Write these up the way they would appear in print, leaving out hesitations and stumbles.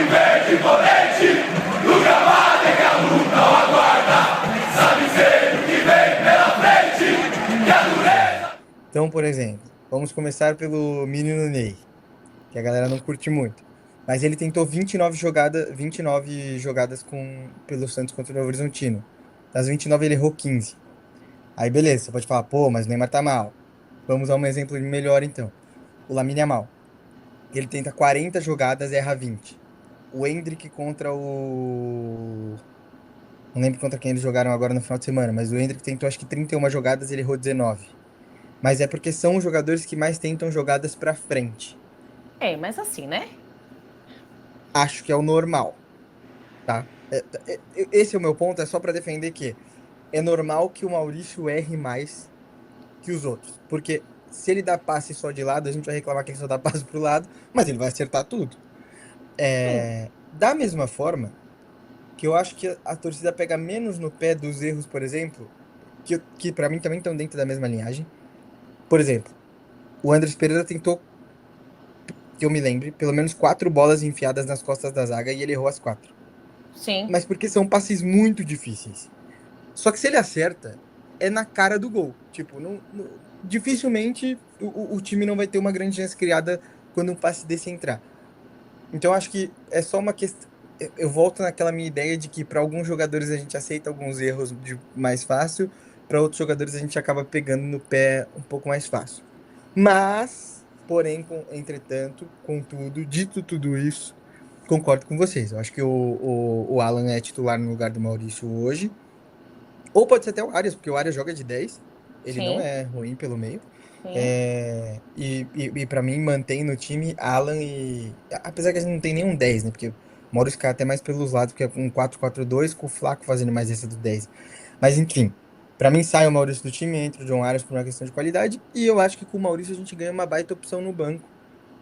verde imponente, no gramado é que a luta o aguarda. Sabe sempre o que vem pela frente, que a dureza... Então, por exemplo, vamos começar pelo menino Ney, que a galera não curte muito. Mas ele tentou 29 jogadas pelo Santos contra o Novo Horizontino. Das 29 ele errou 15. Aí beleza, você pode falar, pô, mas o Neymar tá mal. Vamos a um exemplo melhor então. O Lamine Yamal. Ele tenta 40 jogadas e erra 20. O Endrick contra o... Não lembro contra quem eles jogaram agora no final de semana, mas o Endrick tentou acho que 31 jogadas e ele errou 19. Mas é porque são os jogadores que mais tentam jogadas pra frente. É, mas assim, né? Acho que é o normal, tá? Esse é o meu ponto, é só pra defender que é normal que o Maurício erre mais que os outros. Porque se ele dá passe só de lado, a gente vai reclamar que ele só dá passe pro lado, mas ele vai acertar tudo. Sim. Da mesma forma que eu acho que a torcida pega menos no pé dos erros, por exemplo, que para mim também estão dentro da mesma linhagem. Por exemplo, o Andrés Pereira tentou, que eu me lembre, pelo menos 4 bolas enfiadas nas costas da zaga e ele errou as 4. Sim. Mas porque são passes muito difíceis. Só que se ele acerta, é na cara do gol. Tipo, dificilmente o time não vai ter uma grande chance criada quando um passe desse entrar. Então acho que é só uma questão. Eu volto naquela minha ideia de que para alguns jogadores a gente aceita alguns erros de mais fácil, para outros jogadores a gente acaba pegando no pé um pouco mais fácil. Mas, porém, entretanto, contudo, dito tudo isso, concordo com vocês. Eu acho que o Alan é titular no lugar do Maurício hoje. Ou pode ser até o Arias, porque o Arias joga de 10. Ele não Sim. é ruim pelo meio. Sim. E para mim, mantém no time Alan e. Apesar que a gente não tem nenhum 10, né? Porque o Maurício cai até mais pelos lados, porque é um 4-4-2 com o Flaco fazendo mais esse do 10. Mas enfim, para mim sai o Maurício do time, entra o John Arias por uma questão de qualidade. E eu acho que com o Maurício a gente ganha uma baita opção no banco.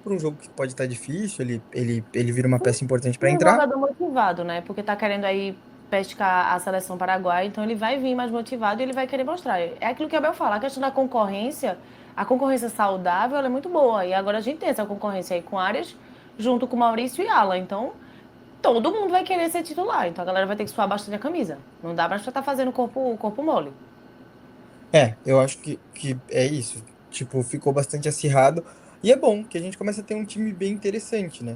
Por um jogo que pode estar difícil, ele vira uma peça importante E para um entrar. jogador motivado, né? Porque tá querendo aí pescar a seleção paraguaia, então ele vai vir mais motivado e ele vai querer mostrar. É aquilo que a Abel fala, a questão da concorrência, a concorrência saudável, ela é muito boa. E agora a gente tem essa concorrência aí com Arias, junto com Maurício e Alan. Então, todo mundo vai querer ser titular. Então a galera vai ter que suar bastante a camisa. Não dá mais pra estar fazendo corpo mole. Eu acho que é isso. Tipo, ficou bastante acirrado. E é bom que a gente começa a ter um time bem interessante, né?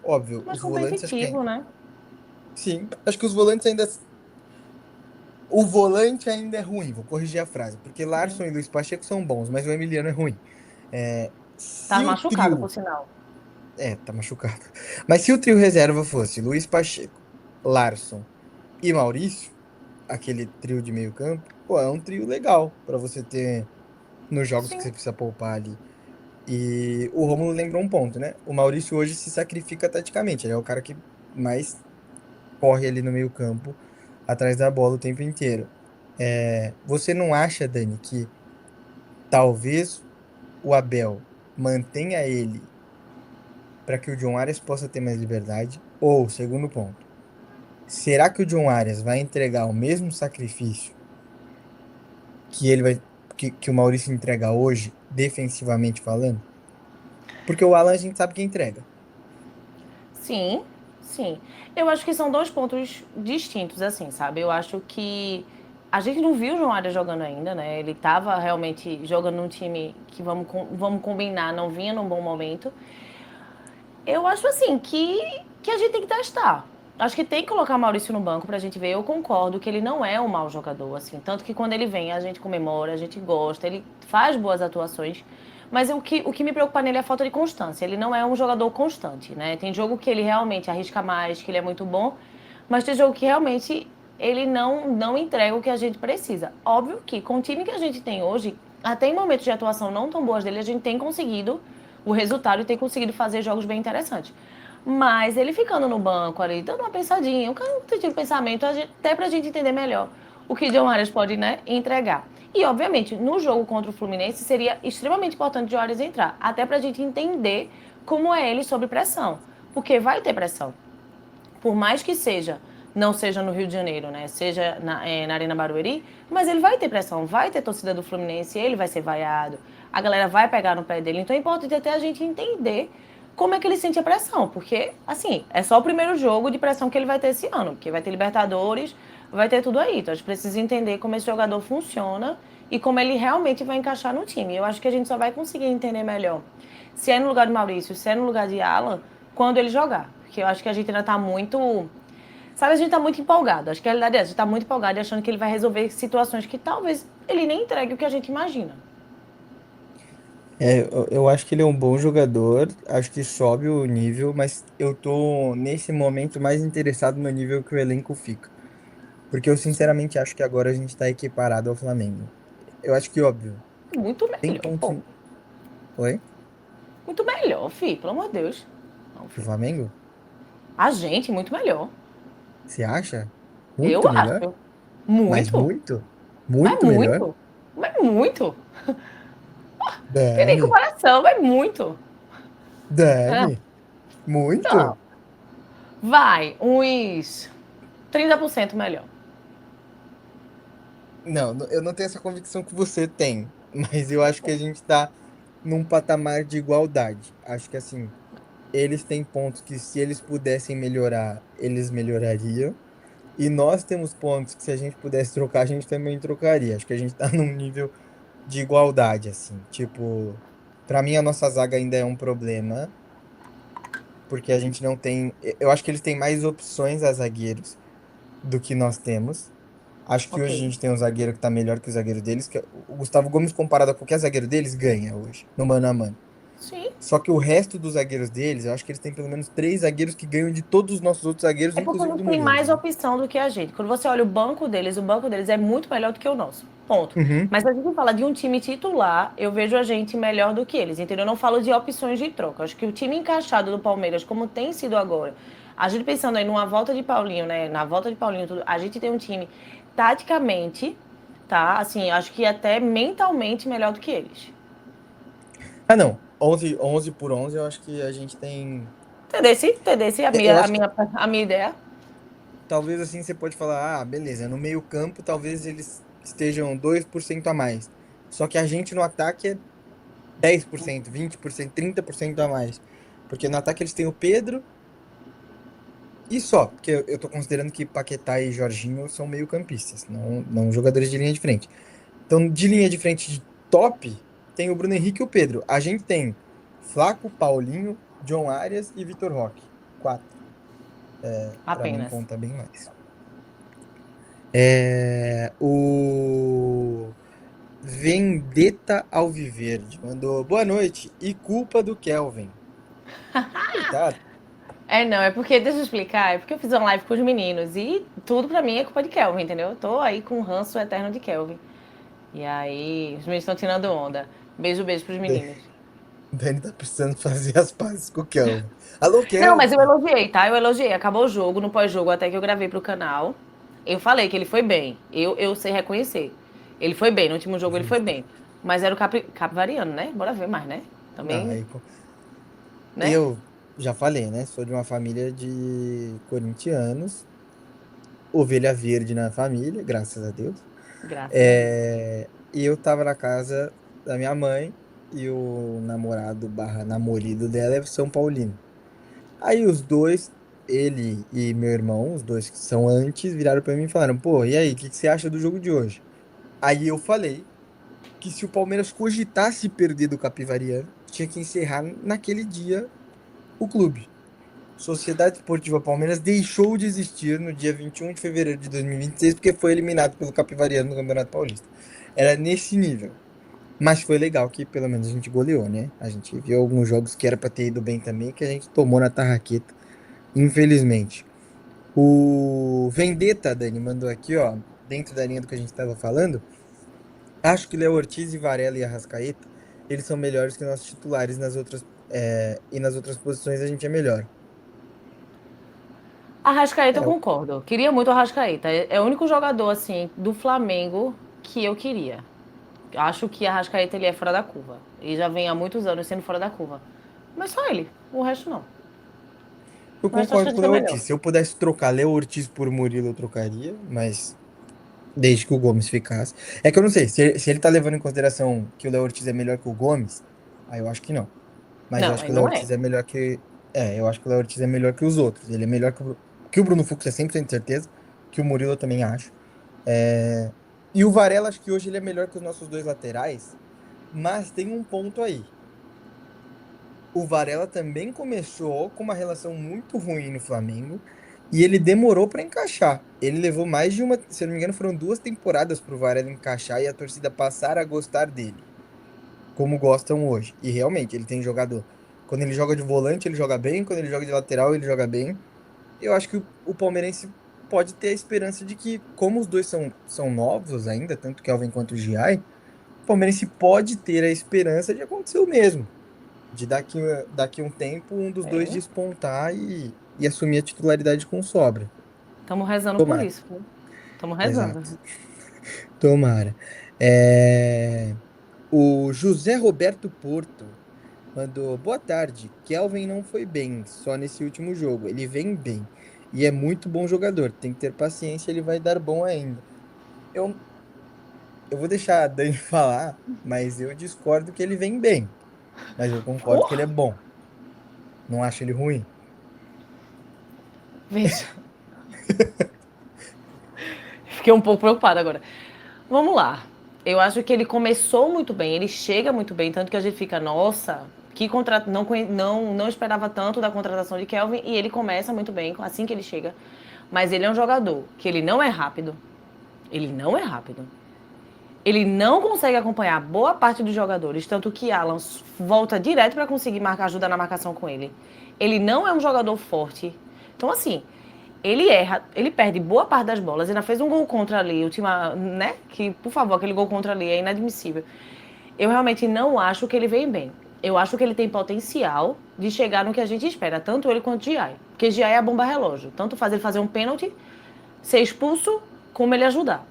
Óbvio, Mais os volantes, acho que. competitivo, né? Sim, acho que os volantes ainda. O volante ainda é ruim, vou corrigir a frase. Porque Larson e Luiz Pacheco são bons, mas o Emiliano é ruim. Tá Se o machucado, por trio. sinal. Tá machucado. Mas se o trio reserva fosse Luiz Pacheco, Larson e Maurício, aquele trio de meio campo, pô, é um trio legal pra você ter nos jogos que Sim. você precisa poupar ali. E o Rômulo lembrou um ponto, né? O Maurício hoje se sacrifica taticamente. Ele é o cara que mais corre ali no meio-campo, atrás da bola o tempo inteiro. Você não acha, Dani, que talvez o Abel mantenha ele para que o John Arias possa ter mais liberdade? Ou, segundo ponto, será que o John Arias vai entregar o mesmo sacrifício que ele vai que o Maurício entrega hoje, defensivamente falando? Porque o Alan a gente sabe que entrega. Sim, sim. Eu acho que são dois pontos distintos, assim, sabe? Eu acho que a gente não viu o João Arias jogando ainda, né? Ele tava realmente jogando num time que, vamos combinar, não vinha num bom momento. Eu acho, assim, que a gente tem que testar. Acho que tem que colocar Maurício no banco pra gente ver. Eu concordo que ele não é um mau jogador, assim. Tanto que quando ele vem, a gente comemora, a gente gosta, ele faz boas atuações. Mas o que me preocupa nele é a falta de constância. Ele não é um jogador constante, né? Tem jogo que ele realmente arrisca mais, que ele é muito bom. Mas tem jogo que realmente ele não entrega o que a gente precisa. Óbvio que com o time que a gente tem hoje, até em momentos de atuação não tão boas dele, a gente tem conseguido o resultado e tem conseguido fazer jogos bem interessantes. Mas ele ficando no banco ali, dando uma pensadinha, um cara tira o pensamento, até pra gente entender melhor o que John Arias pode, né, entregar. E, obviamente, no jogo contra o Fluminense, seria extremamente importante o John Arias entrar, até pra gente entender como é ele sob pressão. Porque vai ter pressão. Por mais que não seja no Rio de Janeiro, né? Seja na Arena Barueri, mas ele vai ter pressão, vai ter torcida do Fluminense, ele vai ser vaiado, a galera vai pegar no pé dele. Então é importante até a gente entender como é que ele sente a pressão, porque, assim, é só o primeiro jogo de pressão que ele vai ter esse ano, porque vai ter Libertadores, vai ter tudo aí. Então, a gente precisa entender como esse jogador funciona e como ele realmente vai encaixar no time. Eu acho que a gente só vai conseguir entender melhor se é no lugar do Maurício, se é no lugar de Alan, quando ele jogar. Porque eu acho que a gente ainda tá muito. Sabe, a gente tá muito empolgado. Acho que a realidade é essa, a gente tá muito empolgado e achando que ele vai resolver situações que talvez ele nem entregue o que a gente imagina. Eu acho que ele é um bom jogador, acho que sobe o nível, mas eu tô nesse momento mais interessado no nível que o elenco fica. Porque eu sinceramente acho que agora a gente tá equiparado ao Flamengo. Eu acho que, óbvio, Muito tem melhor, pontos. pô. Oi? Muito melhor, fi, pelo amor de Deus. Não, Que o fi. Flamengo? A gente, muito melhor. Você acha? Eu Muito melhor? acho. Mas Muito. muito? Mas Muito melhor? muito. Mas muito. Tem nem Dani, comparação, mas muito. Ah, Dani, muito? não. Vai, uns 30% melhor. Não, eu não tenho essa convicção que você tem, mas eu acho que a gente tá num patamar de igualdade. Acho que assim, eles têm pontos que se eles pudessem melhorar, eles melhorariam. E nós temos pontos que se a gente pudesse trocar, a gente também trocaria. Acho que a gente tá num nível de igualdade, assim. Tipo, pra mim a nossa zaga ainda é um problema, porque a gente não tem. Eu acho que eles têm mais opções a zagueiros do que nós temos. Acho que Ok. hoje a gente tem um zagueiro que tá melhor que o zagueiro deles, que o Gustavo Gomes, comparado a qualquer zagueiro deles, ganha hoje, no mano a mano. Sim. Só que o resto dos zagueiros deles, eu acho que eles têm pelo menos três zagueiros que ganham de todos os nossos outros zagueiros, É porque inclusive não do tem Murilo, mais sabe? opção do que a gente. Quando você olha o banco deles é muito melhor do que o nosso. Ponto. Uhum. Mas se a gente fala de um time titular, eu vejo a gente melhor do que eles, entendeu? Eu não falo de opções de troca. Eu acho que o time encaixado do Palmeiras, como tem sido agora, a gente pensando aí numa volta de Paulinho, né? Na volta de Paulinho, tudo, a gente tem um time taticamente, tá? Assim, acho que até mentalmente melhor do que eles. Ah, não. 11 por 11, eu acho que a gente tem. Entendesse? Entendesse a Eu minha, a acho que minha, a minha ideia? talvez assim você pode falar, ah, beleza, no meio-campo talvez eles estejam 2% a mais. Só que a gente no ataque é 10%, 20%, 30% a mais. Porque no ataque eles têm o Pedro e só. Porque eu tô considerando que Paquetá e Jorginho são meio-campistas, não jogadores de linha de frente. Então, de linha de frente de top, tem o Bruno Henrique e o Pedro. A gente tem Flaco, Paulinho, John Arias e Vitor Roque. Quatro. Pra mim Apenas. conta bem mais. O Vendetta Alviverde mandou boa noite e culpa do Kelvin. Coitado. É, não, é porque, deixa eu explicar, é porque eu fiz uma live com os meninos e tudo pra mim é culpa de Kelvin, entendeu? Eu tô aí com o ranço eterno de Kelvin. E aí, os meninos estão tirando onda. Beijo, beijo pros meninos. Dani tá precisando fazer as pazes com o Kelvin. Alô, Não, mas eu Kelvin! elogiei, tá? Eu elogiei. Acabou o jogo, no pós-jogo, até que eu gravei pro canal. Eu falei que ele foi bem. Eu sei reconhecer. Ele foi bem, no último jogo ele foi Justo. bem. Mas era o Capivariano, né? Bora ver mais, né? Não, Também, aí, né? eu já falei, né? Sou de uma família de corintianos, ovelha verde na família, graças a Deus. Graças a Deus. E eu tava na casa da minha mãe e o namorado barra namorido dela é São Paulino. Aí os dois, ele e meu irmão, os dois que são antes, viraram pra mim e falaram: pô, e aí, o que você acha do jogo de hoje? Aí eu falei que se o Palmeiras cogitasse perder do Capivariano, tinha que encerrar naquele dia o clube. Sociedade Esportiva Palmeiras deixou de existir no dia 21 de fevereiro de 2026 porque foi eliminado pelo Capivariano no Campeonato Paulista. Era nesse nível. Mas foi legal que pelo menos a gente goleou, né? A gente viu alguns jogos que era pra ter ido bem também, que a gente tomou na tarraqueta, infelizmente. O Vendetta, Dani, mandou aqui, ó, dentro da linha do que a gente estava falando. Acho que Léo Ortiz e Varela e Arrascaeta, eles são melhores que nossos titulares nas outras, e nas outras posições a gente é melhor. Arrascaeta eu É, concordo. Queria muito o Arrascaeta. É o único jogador, assim, do Flamengo que eu queria. Acho que Arrascaeta ele é fora da curva. E já vem há muitos anos sendo fora da curva. Mas só ele. O resto não. eu O resto acho que a concordo com o gente é Léo melhor. Ortiz. Se eu pudesse trocar Léo Ortiz por Murilo, eu trocaria, mas desde que o Gomes ficasse. É que eu não sei, se ele tá levando em consideração que o Léo Ortiz é melhor que o Gomes, aí eu acho que não. Mas eu Não, acho que ele o Léo não é. Ortiz é melhor que. É, eu acho que o Léo Ortiz é melhor que os outros. Ele é melhor que o Bruno Fux, é 100% de certeza. Que o Murilo eu também acho. É, e o Varela, acho que hoje ele é melhor que os nossos dois laterais. Mas tem um ponto aí. O Varela também começou com uma relação muito ruim no Flamengo. E ele demorou para encaixar. Ele levou mais de uma. Se eu não me engano, foram 2 temporadas para o Varela encaixar e a torcida passar a gostar dele. Como gostam hoje. E realmente, ele tem jogado. Quando ele joga de volante, ele joga bem. Quando ele joga de lateral, ele joga bem. Eu acho que o palmeirense pode ter a esperança de que, como os dois são novos ainda, tanto o Kelvin quanto o Giai, o palmeirense pode ter a esperança de acontecer o mesmo. De daqui um tempo, um dos dois É. despontar e assumir a titularidade com sobra. Estamos rezando por Tomara. isso. Estamos rezando. Exato. Tomara. É, O José Roberto Porto mandou: boa tarde. Kelvin não foi bem, só nesse último jogo. Ele vem bem. E é muito bom jogador. Tem que ter paciência, ele vai dar bom ainda. Eu, eu vou deixar a Dani falar, mas eu discordo que ele vem bem. Mas eu concordo que ele é Porra! bom. Não acho ele ruim. Veja, fiquei um pouco preocupada agora. Vamos lá. Eu acho que ele começou muito bem, ele chega muito bem, tanto que a gente fica, nossa, que contrato, não esperava tanto da contratação de Kelvin, e ele começa muito bem assim que ele chega. Mas ele é um jogador que ele não é rápido. Ele não é rápido. Ele não consegue acompanhar boa parte dos jogadores, tanto que Alan volta direto para conseguir ajudar na marcação com ele. Ele não é um jogador forte. Então, assim, ele erra, ele perde boa parte das bolas. Ainda fez um gol contra ali, né? Que, por favor, aquele gol contra ali é inadmissível. Eu realmente não acho que ele vem bem. Eu acho que ele tem potencial de chegar no que a gente espera, tanto ele quanto o Giai. Porque Giai é a bomba relógio. Tanto faz ele fazer um pênalti, ser expulso, como ele ajudar.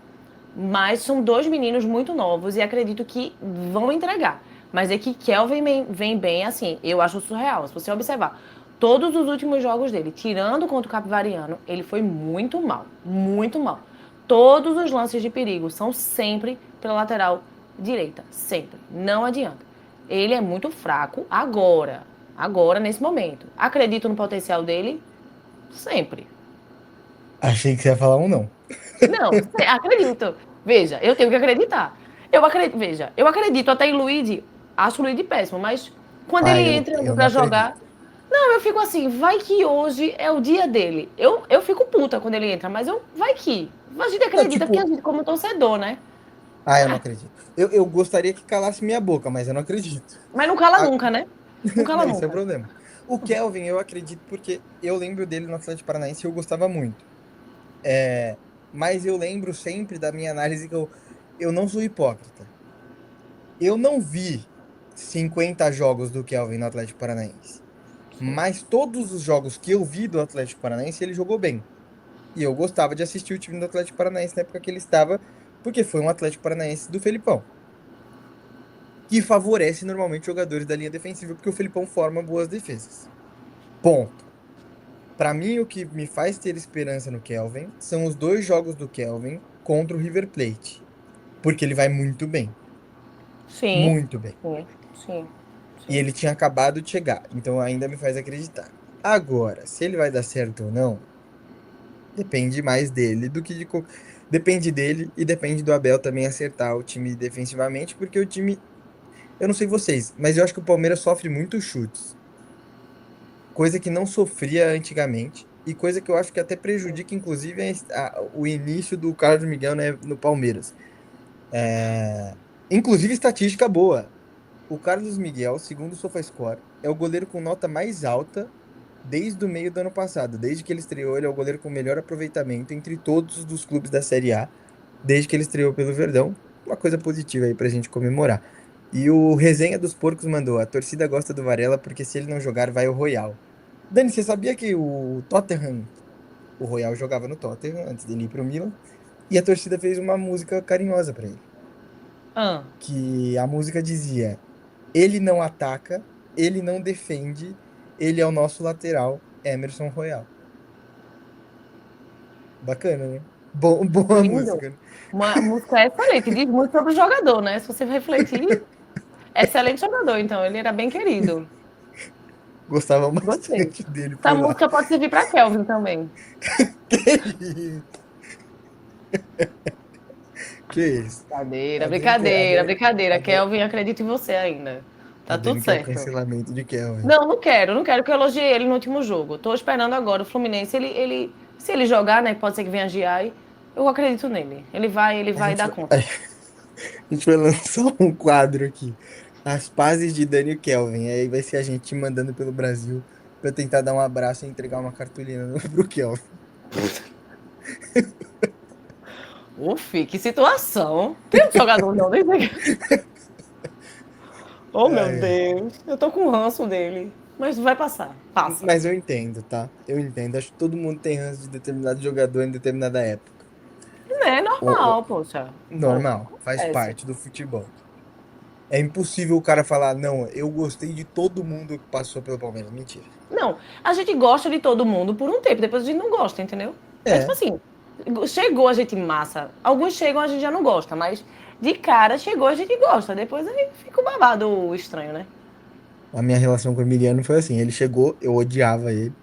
Mas são dois meninos muito novos e acredito que vão entregar. Mas é que Kelvin vem bem, assim, eu acho surreal. Se você observar, todos os últimos jogos dele, tirando contra o Capivariano, ele foi muito mal. Muito mal. Todos os lances de perigo são sempre pela lateral direita. Sempre. Não adianta. Ele é muito fraco agora. Agora, nesse momento. Acredito no potencial dele sempre. Achei que você ia falar um não. Não, acredito. Veja, eu tenho que acreditar. Eu acredito até em Luigi. Acho o Luigi péssimo, mas quando Ah, ele entra ali eu não pra jogar. acredito. Não, eu fico assim, vai que hoje é o dia dele. Eu fico puta quando ele entra, mas vai que. A gente Não, acredita, porque a tipo, gente, como torcedor, né? eu não acredito. Eu gostaria que calasse minha boca, mas eu não acredito. Mas não cala Ah, nunca, né? Não cala esse é o nunca. problema. O Kelvin, eu acredito porque eu lembro dele no Atlético Paranaense e eu gostava muito. É, mas eu lembro sempre da minha análise que eu não sou hipócrita. Eu não vi 50 jogos do Kelvin no Atlético Paranaense. Sim. Mas todos os jogos que eu vi do Atlético Paranaense, ele jogou bem. E eu gostava de assistir o time do Atlético Paranaense na época que ele estava, porque foi um Atlético Paranaense do Felipão, que favorece normalmente jogadores da linha defensiva, porque o Felipão forma boas defesas. Ponto. Para mim, o que me faz ter esperança no Kelvin são os 2 jogos do Kelvin contra o River Plate, porque ele vai muito bem, Sim, muito bem. sim, sim, E sim. ele tinha acabado de chegar, então ainda me faz acreditar. Agora, se ele vai dar certo ou não, depende mais dele do que depende dele e depende do Abel também acertar o time defensivamente, porque o time, eu não sei vocês, mas eu acho que o Palmeiras sofre muitos chutes, coisa que não sofria antigamente e coisa que eu acho que até prejudica inclusive o início do Carlos Miguel, né, no Palmeiras. É, inclusive estatística boa. O Carlos Miguel, segundo o SofaScore, é o goleiro com nota mais alta desde o meio do ano passado. Desde que ele estreou, ele é o goleiro com melhor aproveitamento entre todos os dos clubes da Série A, desde que ele estreou pelo Verdão. Uma coisa positiva aí pra gente comemorar. E o Resenha dos Porcos mandou: a torcida gosta do Varela porque se ele não jogar, vai o Royal. Dani, você sabia que o Tottenham, o Royal jogava no Tottenham antes dele ir pro Milan, e a torcida fez uma música carinhosa pra ele. Ah, Que a música dizia: ele não ataca, ele não defende, ele é o nosso lateral, Emerson Royal. Bacana, né? Boa lindo. música, né? Uma música excelente, diz muito sobre o jogador, né? Se você refletir, excelente jogador, então, ele era bem querido. Gostava Gostei. bastante dele Essa por lá. música pode servir pra Kelvin também. Que isso? Brincadeira, A Dani quer, brincadeira, brincadeira. a Dani, Kelvin, acredito em você ainda. a Tá tudo Dani quer o certo. cancelamento de Kelvin. Não, não quero, que eu elogiei ele no último jogo. Tô esperando agora o Fluminense. Se ele jogar, né? Pode ser que venha Giai. Eu acredito nele. Ele A vai gente, dar conta. a gente vai lançar um quadro aqui. As pazes de Dani e Kelvin. Aí vai ser a gente mandando pelo Brasil pra tentar dar um abraço e entregar uma cartolina pro Kelvin. Uf, que situação. Tem um jogador não, nem sei. Oh, meu Ai, ai. Deus. Eu tô com ranço dele. Mas vai passar. Passa. Mas eu entendo, tá? Eu entendo. Acho que todo mundo tem ranço de determinado jogador em determinada época. É O- normal, poxa. Pô, normal, faz acontece. parte do futebol. É impossível o cara falar, não, eu gostei de todo mundo que passou pelo Palmeiras. Mentira. Não, a gente gosta de todo mundo por um tempo, depois a gente não gosta, entendeu? É tipo É, assim, chegou a gente massa. Alguns chegam, a gente já não gosta, mas de cara chegou, a gente gosta. Depois aí fica o babado estranho, né? a minha relação com o Emiliano foi assim. Ele chegou, eu odiava ele.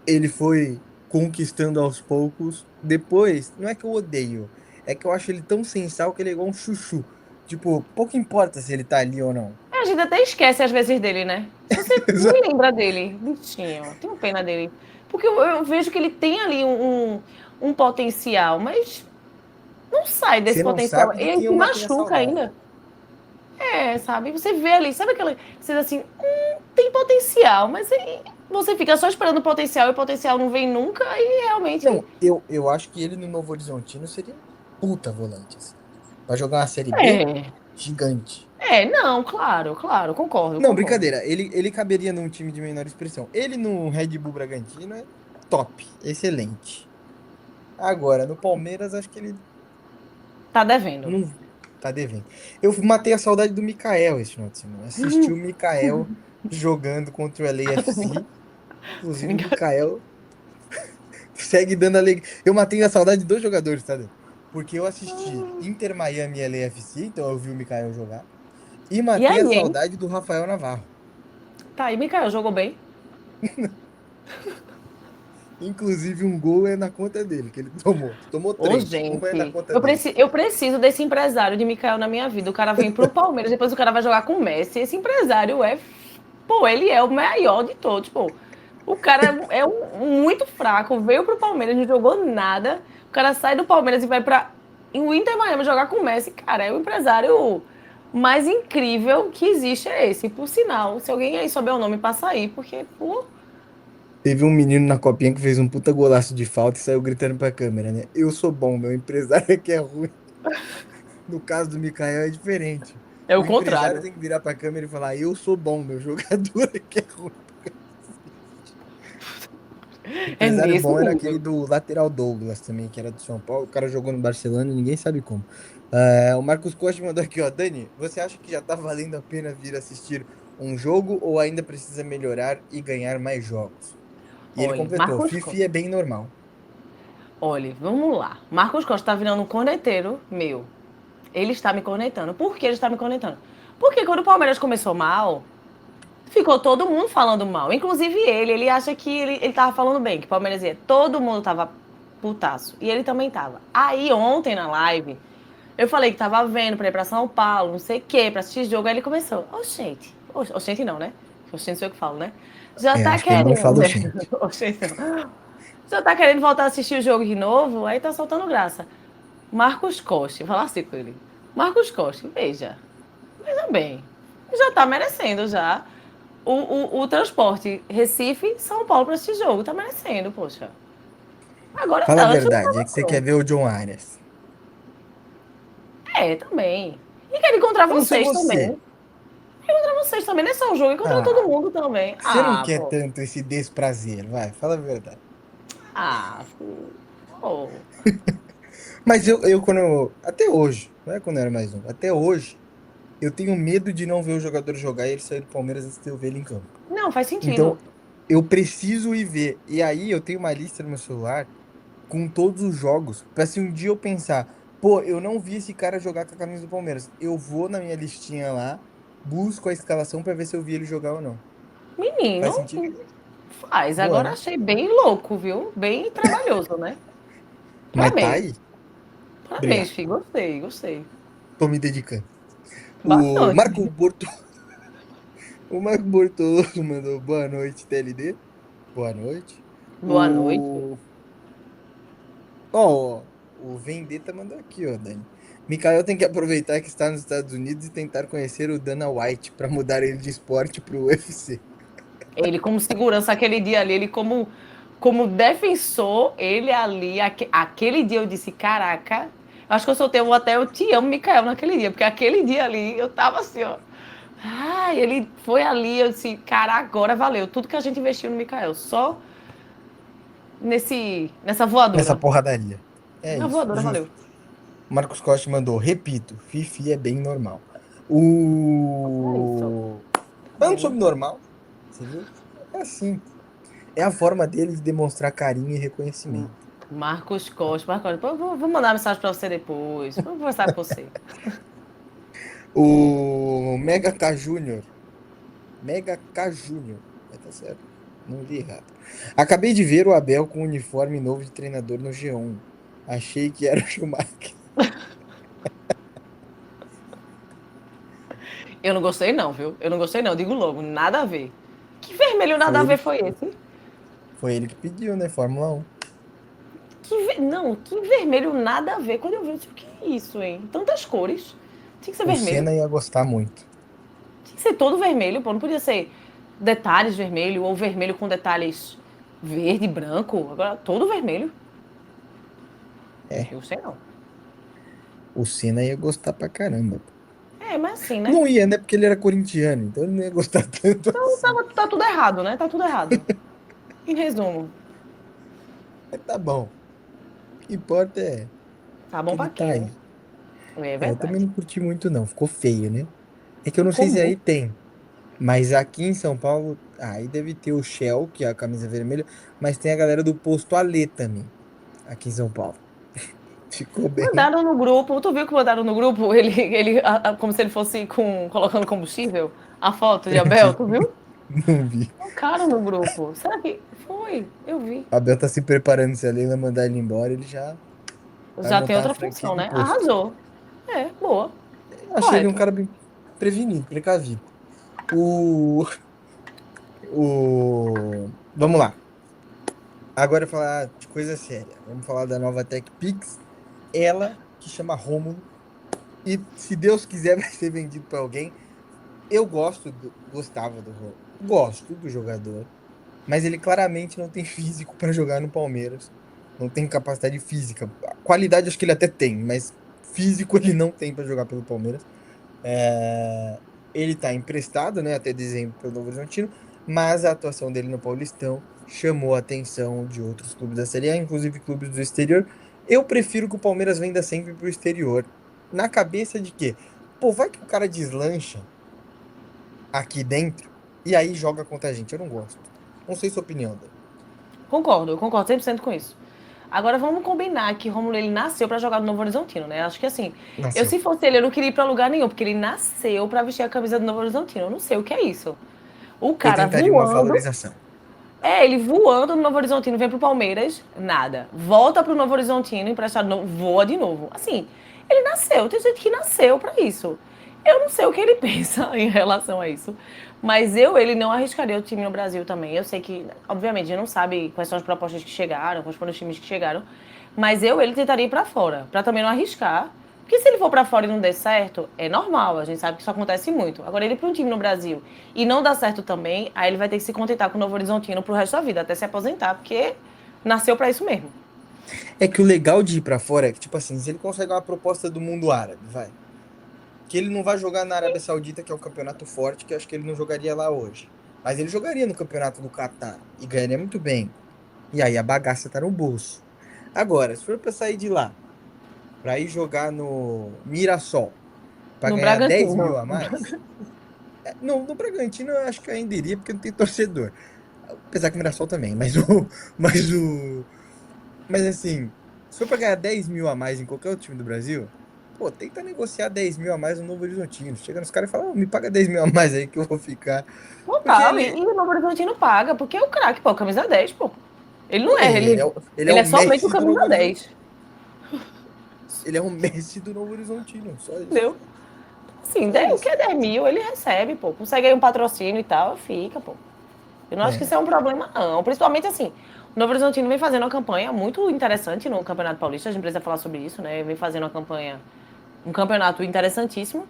Ele foi conquistando aos poucos. Depois, não é que eu odeio, é que eu acho ele tão sem sal que ele é igual um chuchu. Tipo, pouco importa se ele tá ali ou não. A gente até esquece às vezes dele, né? Você nem lembra dele, bichinho. Tenho pena dele. Porque eu vejo que ele tem ali um potencial, mas não sai desse Você não potencial. sabe de Ele quem eu se matei a machuca saudade. ainda. É, sabe? Você vê ali, sabe aquela. Você diz assim, tem potencial, mas aí você fica só esperando o potencial e o potencial não vem nunca, aí realmente. Não, eu acho que ele no Novo Horizontino seria um puta volante, assim. Pra jogar uma Série B, É. gigante. Não, claro, claro, concordo, Não, concordo. brincadeira. Ele caberia num time de menor expressão. Ele no Red Bull Bragantino é top, excelente. Agora, no Palmeiras, acho que ele Tá devendo. não tá devendo. Eu matei a saudade do Mikael esse final de semana. Assisti o Mikael jogando contra o LAFC. Inclusive, o Mikael segue dando alegria. Eu matei a saudade de dois jogadores, tá, Dani? Porque eu assisti Inter Miami e LAFC, então eu vi o Mikael jogar. E E matei a aí, hein? saudade do Rafael Navarro. Tá aí, Mikael, jogou bem? Inclusive, um gol é na conta dele, que ele tomou. Tomou Ô, três. Um é na gente, conta dele. eu preciso desse empresário de Mikael na minha vida. O cara vem pro Palmeiras, depois o cara vai jogar com o Messi. Esse empresário é. Pô, ele é o maior de todos, pô. O cara é muito fraco, veio pro Palmeiras, não jogou nada. O cara sai do Palmeiras e vai pra o Inter Miami jogar com o Messi. Cara, é o empresário mais incrível que existe é esse. Por sinal, se alguém aí souber o nome, passa aí, porque, pô, Teve um menino na copinha que fez um puta golaço de falta e saiu gritando pra câmera, né? Eu sou bom, meu empresário é que é ruim. No caso do Mikael é diferente. é o O empresário contrário. tem que virar pra câmera e falar: Eu sou bom, meu jogador é que é ruim. O É empresário nesse bom era aquele nível. do lateral Douglas também, que era do São Paulo. O cara jogou no Barcelona e ninguém sabe como. É, o Marcos Costa mandou aqui, ó. Dani, você acha que já tá valendo a pena vir assistir um jogo ou ainda precisa melhorar e ganhar mais jogos? E ele Olha, completou: Marcos Fifi é Costa. bem normal. Olha, vamos lá. Marcos Costa tá virando um corneteiro meu. Ele está me cornetando. Por que ele está me cornetando? Porque quando o Palmeiras começou mal, ficou todo mundo falando mal. Inclusive ele. Ele acha que ele tava falando bem, que o Palmeiras ia. Todo mundo tava putaço. E ele também tava. Aí ontem na live, eu falei que tava vendo pra ir pra São Paulo, não sei o quê, pra assistir jogo. Aí ele começou. Oxente. Oxente não, né? Oxente sou eu que falo, né? Já É, tá acho que ele não querendo. fala gente. Oxente não. Já tá querendo voltar a assistir o jogo de novo? Aí tá soltando graça. Marcos Costa, vou falar assim com ele. Marcos Costa, veja bem, já tá merecendo já o transporte Recife-São Paulo para esse jogo, tá merecendo, poxa. Agora, Fala a antes não verdade, é tava que você quer pronto. ver o John Arias. É, também. E quero encontrar Eu não sei vocês você. também. Encontrar vocês também, não é só um jogo, encontrar todo Ah, mundo também. você não quer tanto esse desprazer, vai, fala a verdade. Ah, pô. Mas até hoje, não é quando eu era mais novo, até hoje, eu tenho medo de não ver o jogador jogar e ele sair do Palmeiras antes de eu ver ele em campo. Não, faz Então, sentido. eu preciso ir ver. E aí, eu tenho uma lista no meu celular com todos os jogos, pra se um dia eu pensar, pô, eu não vi esse cara jogar com a camisa do Palmeiras. Eu vou na minha listinha lá, busco a escalação pra ver se eu vi ele jogar ou não. Menino, Faz sentido? faz. Boa, Agora né? achei bem louco, viu? Bem trabalhoso, né? Mas tá Parabéns. aí. Parabéns, Obrigado. filho. Gostei, gostei. Tô me dedicando. O Bastante. Marco Borto... O Marco Bortoloso mandou boa noite, TLD. Boa noite. Boa noite. O... Ó, o Vendetta mandou aqui, ó, Dani. Mikael tem que aproveitar que está nos Estados Unidos e tentar conhecer o Dana White para mudar ele de esporte pro UFC. Ele como segurança aquele dia ali, ele como defensor, ele ali, aquele dia eu disse, caraca, acho que eu soltei até eu te amo, Micael, naquele dia, porque aquele dia ali eu tava assim, ó. Ai, ele foi ali, eu disse, cara, agora valeu tudo que a gente investiu no Micael, só nessa Nessa voadora. porradaria. É Na isso, voadora valeu. justo. Marcos Costa mandou, repito, Fifi é bem normal. É isso. Tá Falando bem. sobre normal, você viu? É assim. É a forma dele de demonstrar carinho e reconhecimento. Marcos Costa, vou mandar mensagem pra você depois, vou conversar com você. O Mega K Júnior. Mega K Júnior. Vai tá certo. Não li errado. Acabei de ver o Abel com um uniforme novo de treinador no G1. Achei que era o Schumacher. Eu não gostei não, viu? Eu não gostei não, digo logo, nada a ver. Que vermelho Foi nada a ver ele, foi esse? foi ele que pediu, né? Fórmula 1. Não, que vermelho nada a ver. Quando eu vi, eu disse, o que é isso, hein? Tantas cores. Tinha que ser O vermelho. Senna ia gostar muito. Tinha que ser todo vermelho, pô. Não podia ser detalhes vermelho ou vermelho com detalhes verde, e branco. Agora, todo vermelho. É, Eu sei não. o Senna ia gostar pra caramba. É, mas assim, né? Não ia, né? Porque ele era corintiano, então ele não ia gostar tanto Então assim. tá tudo errado, né? Tá tudo errado. Em resumo, Mas tá bom. O que importa é tá que bom ele pra tá quem, né? aí. É É, eu também verdade. não curti muito, não. Ficou feio, né? É que eu não Ficou sei se aí muito. tem. Mas aqui em São Paulo, aí deve ter o Shell, que é a camisa vermelha, mas tem a galera do Posto Alê também, aqui em São Paulo. Ficou bem. Mandaram no grupo, tu viu que mandaram no grupo? Como se ele fosse colocando combustível? A foto de Abel, tu viu? Não vi. Colocaram no grupo. Será que foi? Eu vi. O Abel tá se preparando, se a Leila mandar ele embora, ele já vai Já tem montar a outra franquia função, de né? posto. Arrasou. É, boa. Eu achei ele um Correto. cara bem prevenido, precavido. O, Vamos lá. Agora falar de coisa séria. Vamos falar da nova TechPix. Ela, que chama Rômulo. E se Deus quiser, vai ser vendido para alguém. Eu gostava do Rômulo. Gosto do jogador. Mas ele claramente não tem físico para jogar no Palmeiras. Não tem capacidade física. Qualidade acho que ele até tem, mas físico ele não tem para jogar pelo Palmeiras. É, Ele está emprestado, né, até dezembro pelo Novo Horizontino, mas a atuação dele no Paulistão chamou a atenção de outros clubes da Série A, inclusive clubes do exterior. Eu prefiro que o Palmeiras venda sempre para o exterior. Na cabeça de que, pô, vai que o cara deslancha aqui dentro e aí joga contra a gente. Eu não gosto. Não sei sua opinião, Dani. Concordo, eu concordo 100% com isso. Agora vamos combinar que Romulo ele nasceu pra jogar no Novo Horizontino, né? Acho que assim, eu Nasceu. se fosse ele, eu não queria ir pra lugar nenhum, porque ele nasceu pra vestir a camisa do Novo Horizontino. Eu não sei o que é isso. O Eu cara tentaria uma voando. valorização. É, ele voando no Novo Horizontino, vem pro Palmeiras, nada. Volta pro Novo Horizontino, emprestado, voa de novo. Assim, ele nasceu, tem gente que nasceu pra isso. Eu não sei o que ele pensa em relação a isso. Mas ele não arriscaria o time no Brasil também. Eu sei que, obviamente, a gente não sabe quais são as propostas que chegaram, quais foram os times que chegaram. Mas ele tentaria ir pra fora, pra também não arriscar. Porque se ele for pra fora e não der certo, é normal, a gente sabe que isso acontece muito. Agora, ele pra um time no Brasil e não dá certo também, aí ele vai ter que se contentar com o Novo Horizontino pro resto da vida, até se aposentar, porque nasceu pra isso mesmo. É que o legal de ir pra fora é que, tipo assim, se ele consegue uma proposta do mundo árabe, vai. Que ele não vai jogar na Arábia Saudita, que é um campeonato forte, que eu acho que ele não jogaria lá hoje. Mas ele jogaria no campeonato do Catar e ganharia muito bem. E aí a bagaça tá no bolso. Agora, se for pra sair de lá, pra ir jogar no Mirassol, pra No ganhar 10 Bragantino. mil a mais, não, no Bragantino eu acho que eu ainda iria, porque não tem torcedor. Apesar que o Mirassol também, mas o, mas assim, se for pra ganhar 10 mil a mais em qualquer outro time do Brasil, Pô, tenta negociar 10 mil a mais no Novo Horizontino. Chega nos caras e fala, me paga 10 mil a mais aí que eu vou ficar. Porque Total. E ele, o Novo Horizontino paga, porque é o craque, pô, camisa 10, pô. Ele não é, ele, é, o- ele é ele o é somente o Messi do Novo camisa Horizontino. 10. Ele é o Messi do Novo Horizontino, só isso. Entendeu? Assim, Só o que isso. é 10 mil, ele recebe, pô. Consegue aí um patrocínio e tal, fica, pô. Eu não acho que É. isso é um problema, não. Principalmente assim, o Novo Horizontino vem fazendo uma campanha muito interessante no Campeonato Paulista, a gente precisa falar sobre isso, né? Vem fazendo uma campanha, um campeonato interessantíssimo,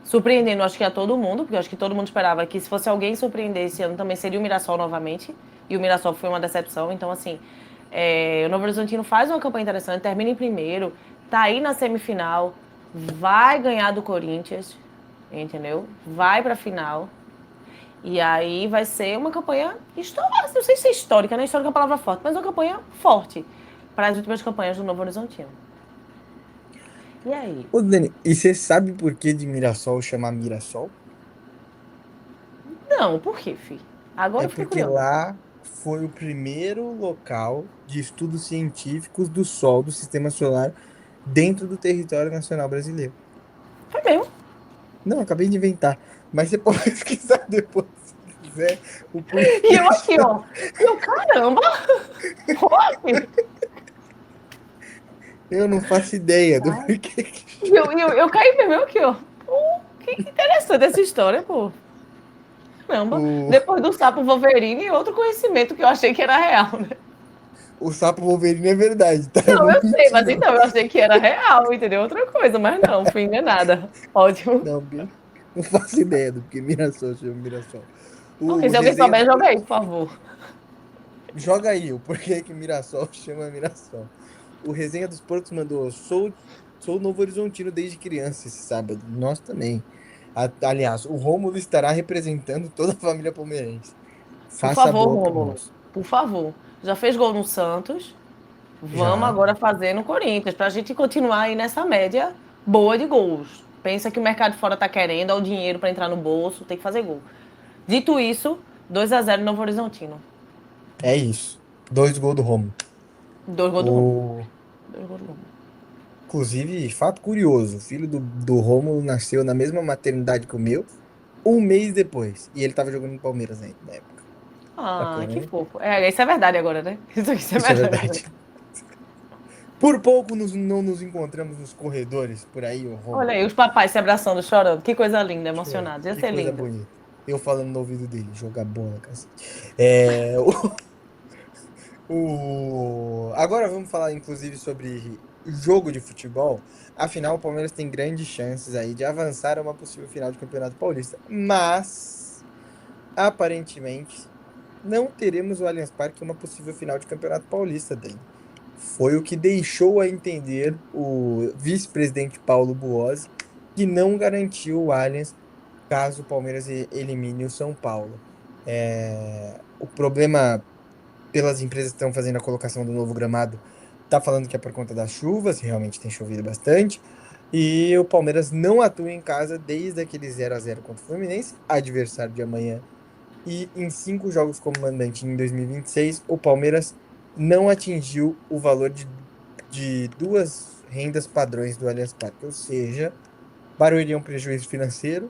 surpreendendo, acho que a todo mundo, porque eu acho que todo mundo esperava que se fosse alguém surpreender esse ano também seria o Mirassol novamente, e o Mirassol foi uma decepção, então assim, o Novo Horizontino faz uma campanha interessante, termina em primeiro, tá aí na semifinal, vai ganhar do Corinthians, entendeu? Vai pra final. E aí vai ser uma campanha histórica, não sei se é histórica, né? Histórica é uma palavra forte, mas uma campanha forte para as últimas campanhas do Novo Horizontino. E aí? Ô, Dani, e você sabe por que de Mirassol chamar Mirassol? Não, por quê, fi? Agora É eu fiquei porque curiosa. lá foi o primeiro local de estudos científicos do Sol, do Sistema Solar, dentro do território nacional brasileiro. Foi mesmo. Não, acabei de inventar. Mas você pode pesquisar depois, se quiser, o E porquê. eu aqui, ó. E eu, caramba! Pode! Eu não faço ideia do porquê. E eu caí mesmo aqui, ó. Pô, que interessante essa história, pô. Caramba. O, Depois do sapo Wolverine, outro conhecimento que eu achei que era real, né? o sapo Wolverine é verdade, tá? Eu Não, não eu sei, menti, mas não. então eu achei que era real, entendeu? Outra coisa, mas não, fui enganada. Ótimo. Não, não faço ideia do que Mirassol chama Mirassol. Ok, O se alguém Resenha dos souber, joga aí, Porcos. por favor. Joga aí o porquê que Mirassol chama Mirassol. O Resenha dos Porcos mandou: sou Novo Horizontino desde criança esse sábado. Nós também. Aliás, o Rômulo estará representando toda a família palmeirense. Por Faça a favor, boa por Rômulo. nós. Por favor. Já fez gol no Santos. Vamos Já. agora fazer no Corinthians, pra gente continuar aí nessa média boa de gols. Pensa que o mercado fora tá querendo, é o dinheiro pra entrar no bolso, tem que fazer gol. Dito isso, 2-0 Novo Horizontino. É isso. Dois gols do Rômulo. Dois gols do Rômulo. O... Dois gols do Rômulo. Inclusive, fato curioso: o filho do Rômulo nasceu na mesma maternidade que o meu, um mês depois. E ele tava jogando no Palmeiras ainda, na época. Ah, Bacana, que né? fofo. Isso é verdade agora, né? Isso é Isso é verdade agora. verdade. Por pouco não nos encontramos nos corredores por aí, o Olha Rômulo. aí, os papais se abraçando, chorando. Que coisa linda, Chorando. emocionados. Ia Que ser coisa lindo. bonita. Eu falando no ouvido dele, jogar bola, cacete. É, Agora vamos falar, inclusive, sobre jogo de futebol. Afinal, o Palmeiras tem grandes chances aí de avançar a uma possível final de Campeonato Paulista. Mas, aparentemente, não teremos o Allianz Parque em uma possível final de Campeonato Paulista, Dani. Foi o que deixou a entender o vice-presidente Paulo Buozzi, que não garantiu o Allianz caso o Palmeiras elimine o São Paulo. O problema, pelas empresas que estão fazendo a colocação do novo gramado, tá falando que é por conta das chuvas, realmente tem chovido bastante, e o Palmeiras não atua em casa desde aquele 0-0 contra o Fluminense, adversário de amanhã. E em 5 jogos como mandante em 2026, o Palmeiras não atingiu o valor de duas rendas padrões do Allianz Parque, ou seja, barulharia um prejuízo financeiro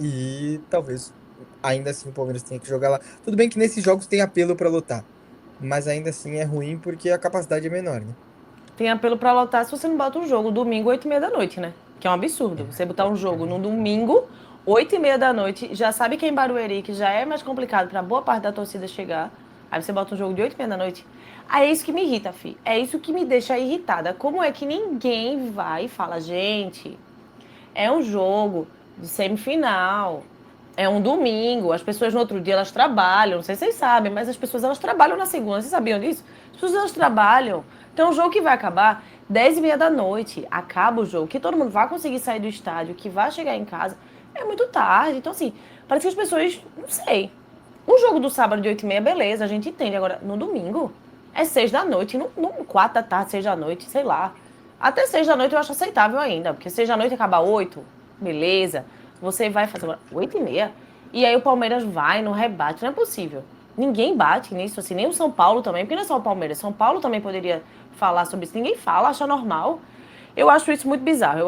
e talvez ainda assim o Palmeiras tenha que jogar lá. Tudo bem que nesses jogos tem apelo para lotar, mas ainda assim é ruim porque a capacidade é menor, né? Tem apelo pra lotar se você não bota um jogo domingo, 8h30 da noite, né? Que é um absurdo. Você botar um jogo no domingo, 8h30 da noite, já sabe que é em Barueri, que já é mais complicado pra boa parte da torcida chegar. Aí você bota um jogo de 8h30 da noite. Aí é isso que me irrita, fi. É isso que me deixa irritada. Como é que ninguém vai e fala, gente, é um jogo de semifinal. É um domingo. As pessoas no outro dia elas trabalham. Não sei se vocês sabem, mas as pessoas elas trabalham na segunda. Vocês sabiam disso? As pessoas elas trabalham. Então, o jogo que vai acabar 10h30 da noite. Acaba o jogo. Que todo mundo vai conseguir sair do estádio, que vai chegar em casa. É muito tarde. Então, assim, parece que as pessoas. Não sei. Um jogo do sábado de 8h30, beleza, a gente entende. Agora, no domingo, é 6 da noite. No 4 da tarde, 6 da noite, sei lá. Até 6 da noite eu acho aceitável ainda. Porque 6 da noite acaba 8, beleza. Você vai fazer agora 8h30. E aí o Palmeiras vai no rebate. Não é possível. Ninguém bate nisso, assim, nem o São Paulo também, porque não é só o Palmeiras. São Paulo também poderia falar sobre isso. Ninguém fala, acha normal. Eu acho isso muito bizarro.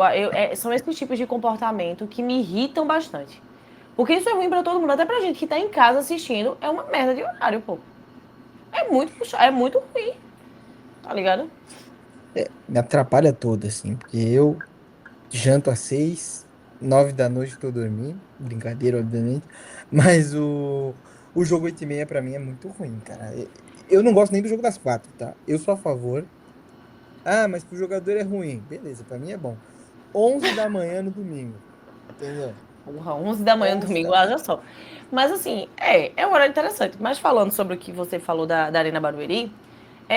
São esses tipos de comportamento que me irritam bastante. Porque isso é ruim pra todo mundo, até pra gente que tá em casa assistindo, é uma merda de horário, pô. É muito puxado, é muito ruim, tá ligado? Me atrapalha todo, assim, porque eu janto às 6, 9 da noite tô dormindo. Brincadeira, obviamente. Mas o jogo 8h30 pra mim é muito ruim, cara. Eu não gosto nem do jogo das 4, tá? Eu sou a favor. Ah, mas pro jogador é ruim. Beleza, pra mim é bom. 11 da manhã no domingo. Entendeu? Porra, 11 da manhã no 11 domingo, da manhã. haja só. Mas assim, é um horário interessante. Mas falando sobre o que você falou da Arena Barueri,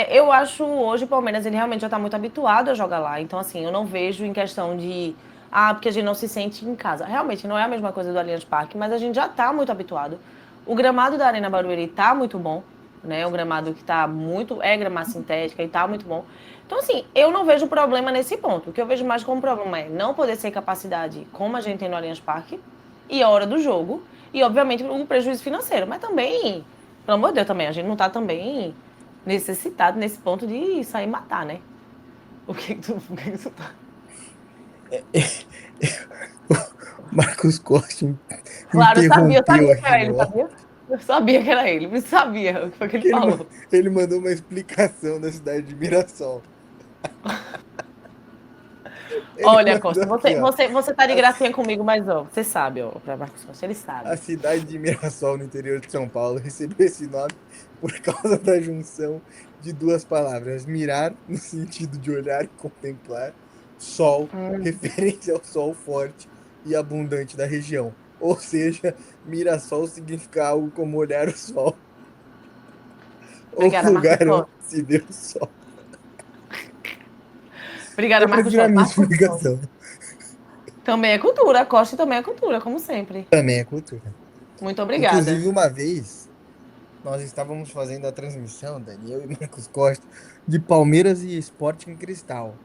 eu acho hoje o Palmeiras ele realmente já tá muito habituado a jogar lá. Então, assim, eu não vejo em questão de. Ah, porque a gente não se sente em casa. Realmente não é a mesma coisa do Allianz Parque, mas a gente já tá muito habituado. O gramado da Arena Barueri tá muito bom, né? O gramado que tá muito. É grama sintética e tá muito bom. Então, assim, eu não vejo problema nesse ponto. O que eu vejo mais como problema é não poder ser capacidade como a gente tem no Allianz Parque e a hora do jogo. E, obviamente, o prejuízo financeiro. Mas também, pelo amor de Deus, também, a gente não tá também necessitado nesse ponto de sair e matar, né? O que tu tá? Marcos Costa Claro, eu interrompeu sabia que aqui era no ele, off, sabia? Eu sabia que era ele, eu sabia o que foi que ele que falou. ele mandou uma explicação da cidade de Mirassol. Ele Olha, mandou Costa, aqui, ó. você tá de A, gracinha comigo, mas ó, você sabe, ó, pra Marcos Costa, ele a sabe. cidade de Mirassol, no interior de São Paulo, recebeu esse nome por causa da junção de duas palavras. Mirar, no sentido de olhar e contemplar. Sol, referência ao sol forte e abundante da região. Ou seja, Mirassol significa algo como olhar o sol, ou Obrigada, Marcos lugar onde Costa. se vê o sol. Obrigada, Eu Marcos prefiro a Costa. minha Marcos Costa. explicação. Também é cultura, Costa também é cultura, como sempre. Também é cultura. Muito obrigada. Inclusive, uma vez, nós estávamos fazendo a transmissão, Daniel e Marcos Costa, de Palmeiras e Sporting Cristal.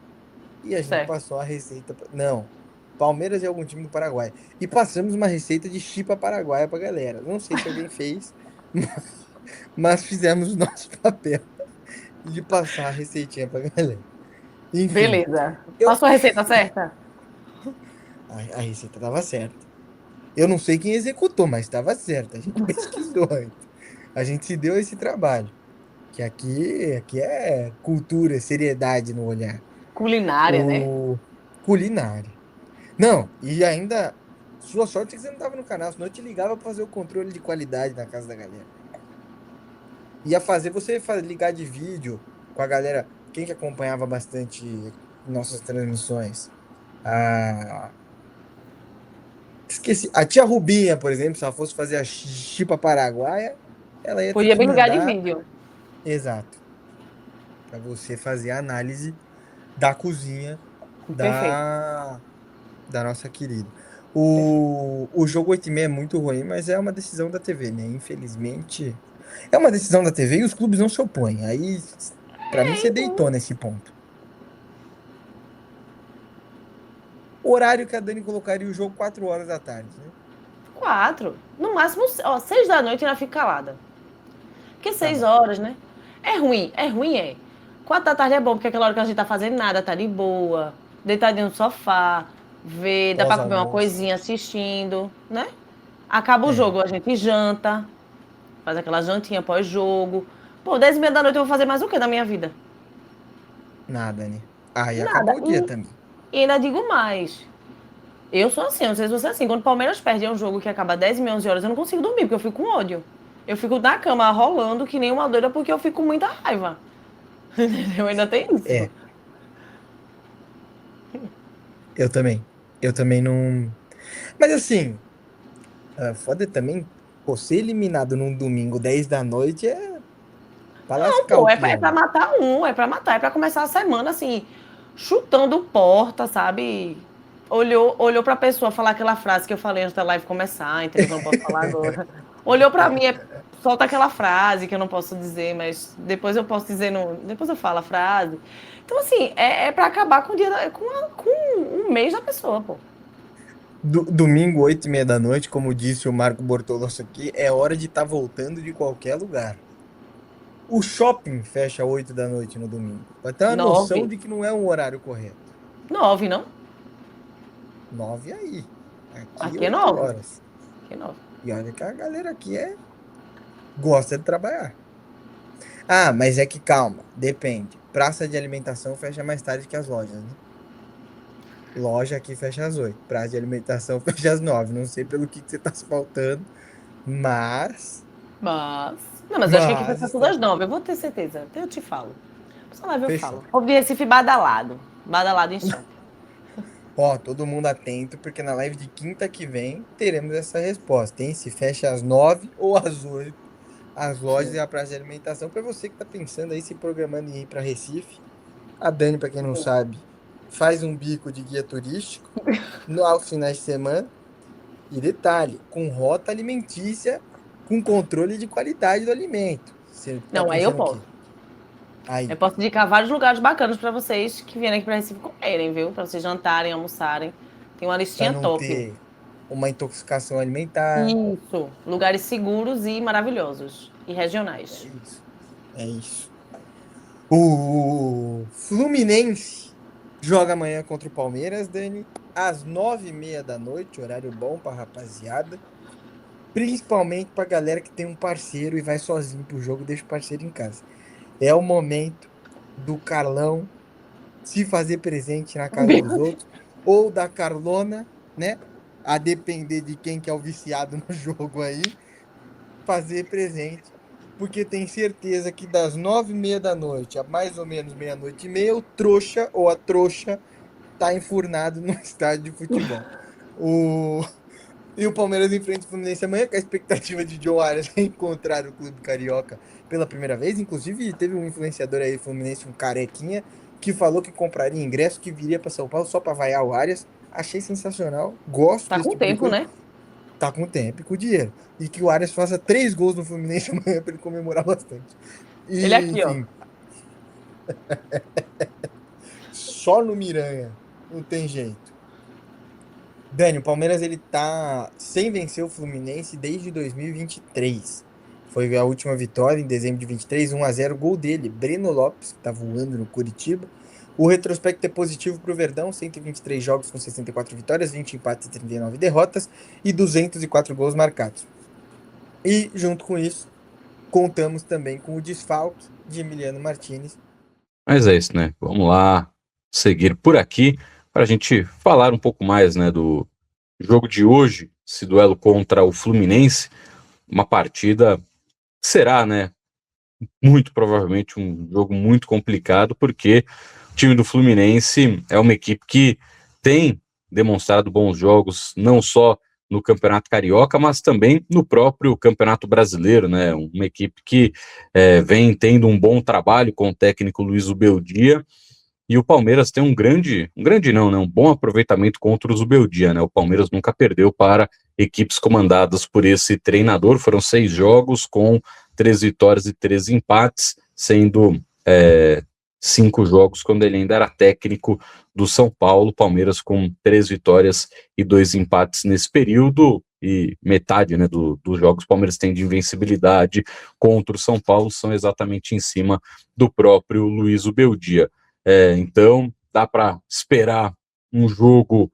E a gente Certo. passou a receita. Não, Palmeiras e algum time do Paraguai. E passamos uma receita de chipa paraguaia pra galera. Não sei se alguém fez, mas fizemos o nosso papel de passar a receitinha pra galera. Enfim, Beleza. eu, Passou a receita certa? a receita estava certa. Eu não sei quem executou, mas estava certa. A gente pesquisou antes. A gente se deu esse trabalho. Que aqui é cultura, seriedade no olhar. Culinária, né? O culinária. Não, e ainda. Sua sorte é que você não estava no canal, senão eu te ligava para fazer o controle de qualidade na casa da galera. Ia fazer você ligar de vídeo com a galera. Quem que acompanhava bastante nossas transmissões? A... Esqueci. A tia Rubinha, por exemplo, se ela fosse fazer a chipa paraguaia, ela ia ter Podia que me ligar de mandar. vídeo. Exato. Para você fazer a análise da cozinha Perfeito. da, da nossa querida. Perfeito. O jogo 8h30 é muito ruim, mas é uma decisão da TV, né? Infelizmente, é uma decisão da TV e os clubes não se opõem. Aí, pra mim, É, você então. deitou nesse ponto. O horário que a Dani colocaria o jogo 4 horas da tarde, né? 4. No máximo, ó, 6 da noite ainda fica calada. Porque Tá 6 bom. horas, né? É ruim, é. 4 da tarde é bom, porque é aquela hora que a gente tá fazendo nada, tá de boa, deitadinho no sofá, vê, dá pra comer uma Pós-almoço. coisinha assistindo, né? Acaba o É, jogo, a gente janta, faz aquela jantinha pós-jogo. Pô, 10h30 da noite eu vou fazer mais o que da minha vida? nada, né? Aí Nada. acabou o dia também. E ainda digo mais. Eu sou assim, não sei se você é assim. Quando o Palmeiras perde um jogo que acaba 10h, 11 horas, eu não consigo dormir, porque eu fico com ódio. Eu fico na cama rolando que nem uma doida, porque eu fico com muita raiva. Eu ainda tenho isso. É, eu também. Eu também não. Mas assim, foda também, pô, ser eliminado num domingo 10 da noite é pra Não, lascar o pô, é pra peão. matar um, é pra matar, é pra começar a semana assim, chutando porta, sabe? Olhou pra pessoa falar aquela frase que eu falei antes da live começar, entendeu? Que eu não posso falar agora. Olhou pra mim, solta aquela frase que eu não posso dizer, mas depois eu posso dizer, no, depois eu falo a frase. Então, assim, é pra acabar com o dia com um mês da pessoa, pô. Domingo, 8h30 da noite, como disse o Marco Bortolosso aqui, é hora de estar voltando de qualquer lugar. O shopping fecha 8 da noite no domingo. Pra ter uma noção 9. de que não é um horário correto. 9, não? 9 aí. Aqui é 8 9. horas. Aqui é 9. E olha que a galera aqui gosta de trabalhar. Ah, mas é que calma, depende. Praça de alimentação fecha mais tarde que as lojas, né? Loja aqui fecha às 8. Praça de alimentação fecha às 9. Não sei pelo que você tá se faltando, mas. Mas. Não, mas eu acho que aqui vai Mas ser tudo está. às 9. Eu vou ter certeza. Eu te falo. Só live eu Fechou. falo. Ouvi Recife badalado. Badalado em som. Ó, todo mundo atento, porque na live de quinta que vem teremos essa resposta, hein? Se fecha às 9 ou às 8, as lojas Sim. e a praça de alimentação. Para você que tá pensando aí, se programando em ir para Recife, a Dani, para quem não sabe, faz um bico de guia turístico aos finais de semana. E detalhe, com rota alimentícia, com controle de qualidade do alimento. Você tá Não, aí eu pensando o quê? posso. Aí, Eu posso indicar vários lugares bacanas pra vocês que vierem aqui pra Recife comerem, viu? Pra vocês jantarem, almoçarem. Tem uma para listinha não top. ter uma intoxicação alimentar. Isso. Lugares seguros e maravilhosos. E É regionais. isso. É isso. O Fluminense joga amanhã contra o Palmeiras, Dani, às 9h30 da noite, horário bom pra rapaziada. Principalmente pra galera que tem um parceiro e vai sozinho pro jogo, deixa o parceiro em casa. É o momento do Carlão se fazer presente na casa dos outros, ou da Carlona, né? A depender de quem que é o viciado no jogo aí, fazer presente, porque tem certeza que das 9h30 da noite a mais ou menos meia-noite e meia, o trouxa ou a trouxa tá enfurnado no estádio de futebol. O... E o Palmeiras enfrenta o Fluminense amanhã, com a expectativa de Joe Arias encontrar o clube carioca pela primeira vez. Inclusive, teve um influenciador aí, Fluminense, um carequinha, que falou que compraria ingresso, que viria para São Paulo só para vaiar o Arias. Achei sensacional, gosto Tá desse com tipo de tempo, coisa. né? Tá com tempo e com dinheiro. E que o Arias faça 3 gols no Fluminense amanhã para ele comemorar bastante. Ele E, aqui, ó. enfim, só no Miranha. Não tem jeito. Dani, o Palmeiras ele tá sem vencer o Fluminense desde 2023. Foi a última vitória em dezembro de 23, 1-0, gol dele, Breno Lopes, que tá voando no Curitiba. O retrospecto é positivo pro Verdão, 123 jogos com 64 vitórias, 20 empates e 39 derrotas e 204 gols marcados. E junto com isso, contamos também com o desfalque de Emiliano Martinez. Mas é isso, né? Vamos lá seguir por aqui para a gente falar um pouco mais, né, do jogo de hoje, esse duelo contra o Fluminense, uma partida que será, né, muito provavelmente um jogo muito complicado, porque o time do Fluminense é uma equipe que tem demonstrado bons jogos, não só no Campeonato Carioca, mas também no próprio Campeonato Brasileiro, né? Uma equipe que vem tendo um bom trabalho com o técnico Luiz Ubeldia, e o Palmeiras tem um grande não, né? Um bom aproveitamento contra o Zubeldia, né? O Palmeiras nunca perdeu para equipes comandadas por esse treinador. Foram 6 jogos com 3 vitórias e 3 empates, sendo 5 jogos quando ele ainda era técnico do São Paulo. Palmeiras com 3 vitórias e 2 empates nesse período, e metade, né, dos jogos o Palmeiras tem de invencibilidade contra o São Paulo são exatamente em cima do próprio Luiz Ubeldia. Então dá para esperar um jogo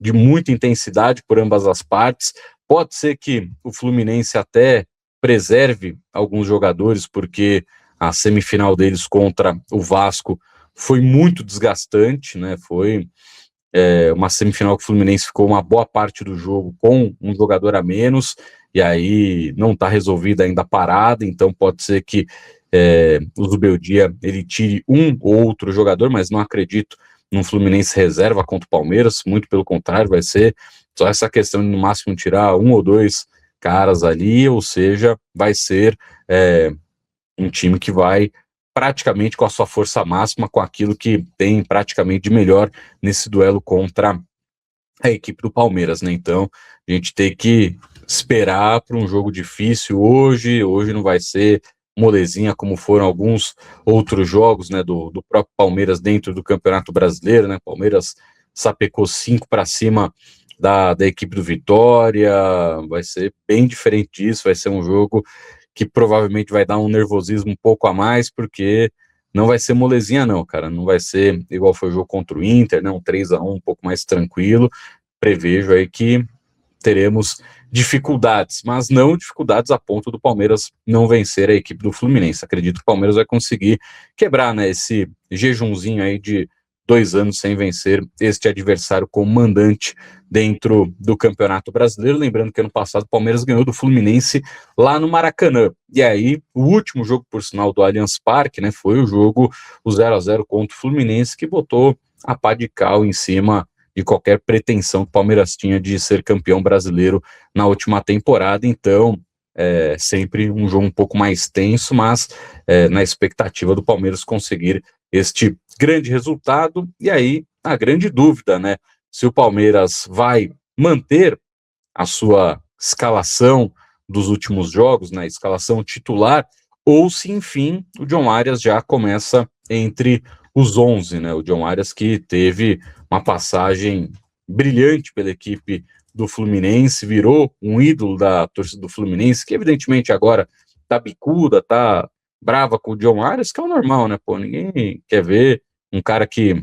de muita intensidade por ambas as partes. Pode ser que o Fluminense até preserve alguns jogadores, porque a semifinal deles contra o Vasco foi muito desgastante, né? Foi uma semifinal que o Fluminense ficou uma boa parte do jogo com um jogador a menos, e aí não está resolvida ainda a parada, então pode ser que o Zubeldia ele tire um ou outro jogador, mas não acredito num Fluminense reserva contra o Palmeiras, muito pelo contrário, vai ser só essa questão de no máximo tirar um ou dois caras ali, ou seja, vai ser um time que vai praticamente com a sua força máxima, com aquilo que tem praticamente de melhor nesse duelo contra a equipe do Palmeiras, né? Então, a gente tem que esperar para um jogo difícil hoje. Hoje não vai ser molezinha como foram alguns outros jogos, né, do próprio Palmeiras dentro do Campeonato Brasileiro, né? Palmeiras sapecou 5 para cima da equipe do Vitória. Vai ser bem diferente disso, vai ser um jogo que provavelmente vai dar um nervosismo um pouco a mais, porque não vai ser molezinha não, cara, não vai ser igual foi o jogo contra o Inter, né, um 3-1 um pouco mais tranquilo. Prevejo aí que teremos dificuldades, mas não dificuldades a ponto do Palmeiras não vencer a equipe do Fluminense. Acredito que o Palmeiras vai conseguir quebrar, né, esse jejumzinho aí de 2 anos sem vencer este adversário como mandante dentro do Campeonato Brasileiro. Lembrando que ano passado o Palmeiras ganhou do Fluminense lá no Maracanã. E aí, o último jogo, por sinal, do Allianz Parque, né, foi o jogo, o 0-0 contra o Fluminense, que botou a pá de cal em cima de qualquer pretensão que o Palmeiras tinha de ser campeão brasileiro na última temporada. Então, sempre um jogo um pouco mais tenso, mas na expectativa do Palmeiras conseguir este grande resultado. E aí, a grande dúvida, né, se o Palmeiras vai manter a sua escalação dos últimos jogos, né, escalação titular, ou se, enfim, o John Arias já começa entre os 11, né, o John Arias que teve uma passagem brilhante pela equipe do Fluminense, virou um ídolo da torcida do Fluminense, que evidentemente agora tá bicuda, tá brava com o John Arias, que é o normal, né, pô, ninguém quer ver um cara que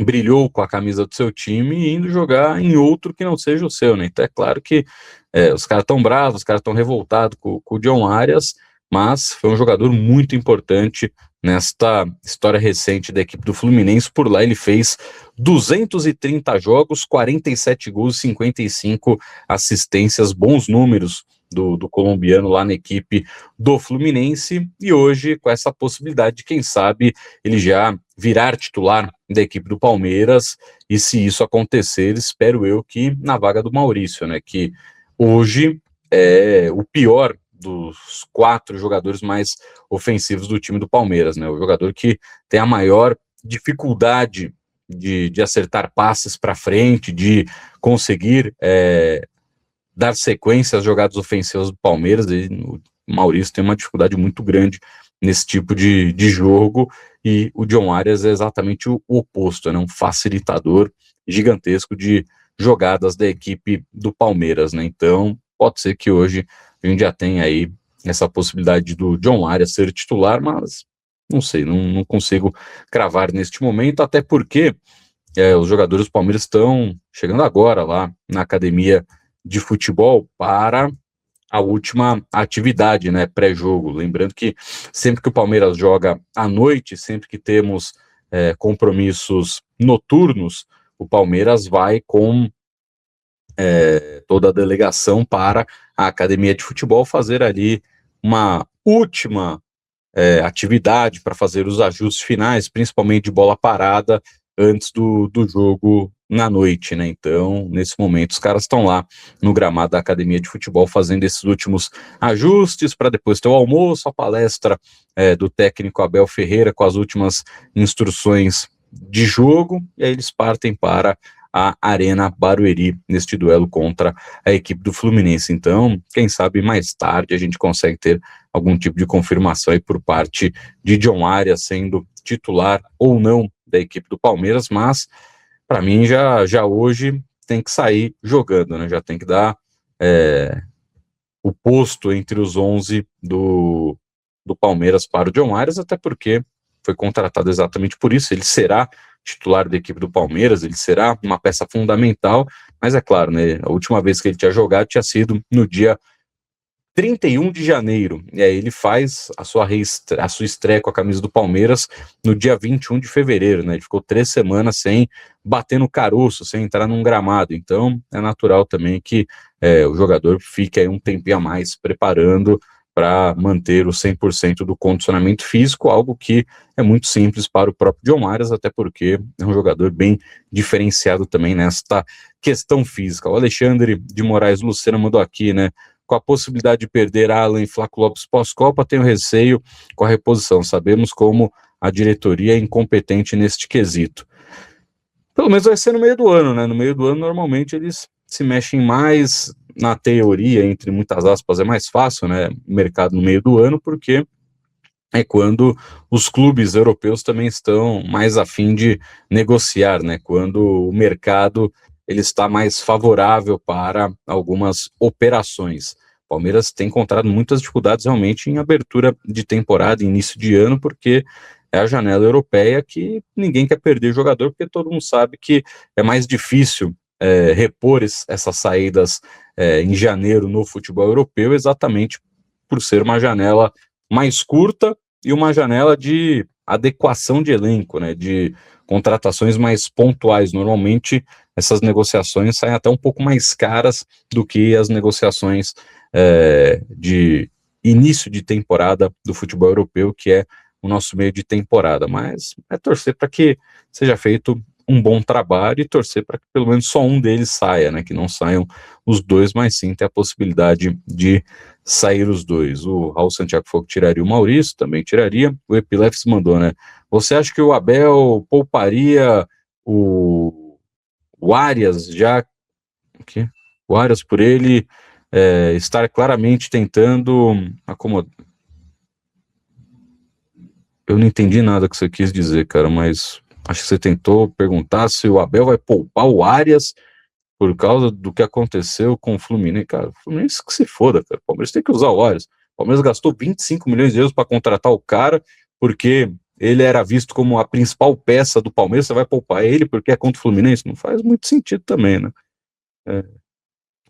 brilhou com a camisa do seu time indo jogar em outro que não seja o seu, né? Então é claro que os caras estão bravos, os caras estão revoltados com o John Arias, mas foi um jogador muito importante nesta história recente da equipe do Fluminense. Por lá ele fez 230 jogos, 47 gols, 55 assistências, bons números do colombiano lá na equipe do Fluminense, e hoje com essa possibilidade de, quem sabe, ele já virar titular da equipe do Palmeiras, e se isso acontecer, espero eu que na vaga do Maurício, né, que hoje é o pior dos 4 jogadores mais ofensivos do time do Palmeiras, né, o jogador que tem a maior dificuldade de acertar passes para frente, de conseguir dar sequência às jogadas ofensivas do Palmeiras. E o Maurício tem uma dificuldade muito grande nesse tipo de jogo, e o John Arias é exatamente o oposto, né, um facilitador gigantesco de jogadas da equipe do Palmeiras, né, então pode ser que hoje a gente já tenha aí essa possibilidade do John Arias ser titular, mas não sei, não consigo cravar neste momento, até porque os jogadores do Palmeiras estão chegando agora lá na academia de futebol para a última atividade, né, pré-jogo. Lembrando que sempre que o Palmeiras joga à noite, sempre que temos compromissos noturnos, o Palmeiras vai com toda a delegação para a academia de futebol fazer ali uma última atividade para fazer os ajustes finais, principalmente de bola parada, antes do jogo na noite, né? Então, nesse momento, os caras estão lá no gramado da academia de futebol fazendo esses últimos ajustes para depois ter o almoço, a palestra do técnico Abel Ferreira com as últimas instruções de jogo, e aí eles partem para a Arena Barueri neste duelo contra a equipe do Fluminense. Então, quem sabe mais tarde a gente consegue ter algum tipo de confirmação aí por parte de John Arias sendo titular ou não da equipe do Palmeiras, mas para mim já hoje tem que sair jogando, né? Já tem que dar o posto entre os 11 do Palmeiras para o John Arias, até porque foi contratado exatamente por isso. Ele será titular da equipe do Palmeiras, ele será uma peça fundamental, mas é claro, né, a última vez que ele tinha jogado tinha sido no dia 31 de janeiro, e aí ele faz a sua estreia com a camisa do Palmeiras no dia 21 de fevereiro, né, ele ficou 3 semanas sem bater no caroço, sem entrar num gramado, então é natural também que o jogador fique aí um tempinho a mais preparando para manter o 100% do condicionamento físico, algo que é muito simples para o próprio John Arias, até porque é um jogador bem diferenciado também nesta questão física. O Alexandre de Moraes Lucena mandou aqui, né, com a possibilidade de perder Alan e Flaco Lopes pós-Copa, tenho receio com a reposição, sabemos como a diretoria é incompetente neste quesito. Pelo menos vai ser no meio do ano, né, no meio do ano normalmente eles se mexem mais, na teoria, entre muitas aspas, é mais fácil, né, o mercado no meio do ano, porque é quando os clubes europeus também estão mais a fim de negociar, né, quando o mercado ele está mais favorável para algumas operações. O Palmeiras tem encontrado muitas dificuldades realmente em abertura de temporada, início de ano, porque é a janela europeia, que ninguém quer perder jogador, porque todo mundo sabe que é mais difícil repor essas saídas em janeiro no futebol europeu, exatamente por ser uma janela mais curta e uma janela de adequação de elenco, né, de contratações mais pontuais. Normalmente essas negociações saem até um pouco mais caras do que as negociações de início de temporada do futebol europeu, que é o nosso meio de temporada, mas é torcer para que seja feito um bom trabalho e torcer para que pelo menos só um deles saia, né, que não saiam os dois, mas sim ter a possibilidade de sair os dois. O Raul Santiago Fogo tiraria o Maurício, também tiraria. O Epilepsis mandou, né, você acha que o Abel pouparia o Arias, já que o Arias por ele estar claramente tentando acomodar? Eu não entendi nada que você quis dizer, cara, mas acho que você tentou perguntar se o Abel vai poupar o Arias por causa do que aconteceu com o Fluminense. Cara, o Fluminense que se foda, cara. O Palmeiras tem que usar o Arias. O Palmeiras gastou 25 milhões de euros para contratar o cara, porque ele era visto como a principal peça do Palmeiras. Você vai poupar ele porque é contra o Fluminense? Não faz muito sentido também, né?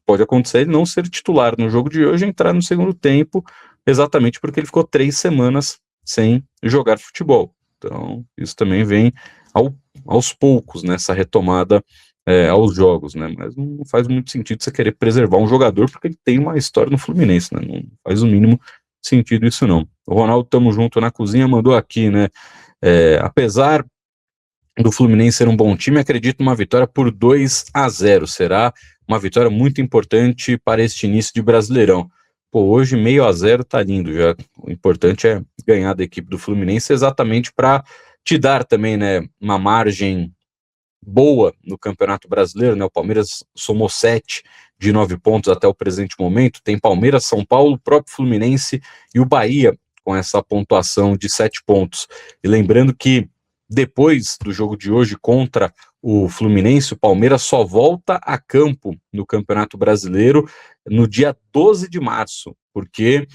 Pode acontecer ele não ser titular no jogo de hoje e entrar no segundo tempo, exatamente porque ele ficou 3 semanas sem jogar futebol. Então, isso também vem aos poucos nessa retomada aos jogos, né? Mas não faz muito sentido você querer preservar um jogador porque ele tem uma história no Fluminense, né? Não faz o mínimo sentido isso, não. O Ronaldo, tamo junto na cozinha, mandou aqui, né? Apesar do Fluminense ser um bom time, acredito numa vitória por 2-0. Será uma vitória muito importante para este início de Brasileirão. Pô, hoje 0-0 tá lindo já. O importante é ganhar da equipe do Fluminense, exatamente para te dar também, né, uma margem boa no Campeonato Brasileiro, né? O Palmeiras somou 7 de 9 pontos até o presente momento. Tem Palmeiras, São Paulo, o próprio Fluminense e o Bahia com essa pontuação de 7 pontos. E lembrando que depois do jogo de hoje contra o Fluminense, o Palmeiras só volta a campo no Campeonato Brasileiro no dia 12 de março, porque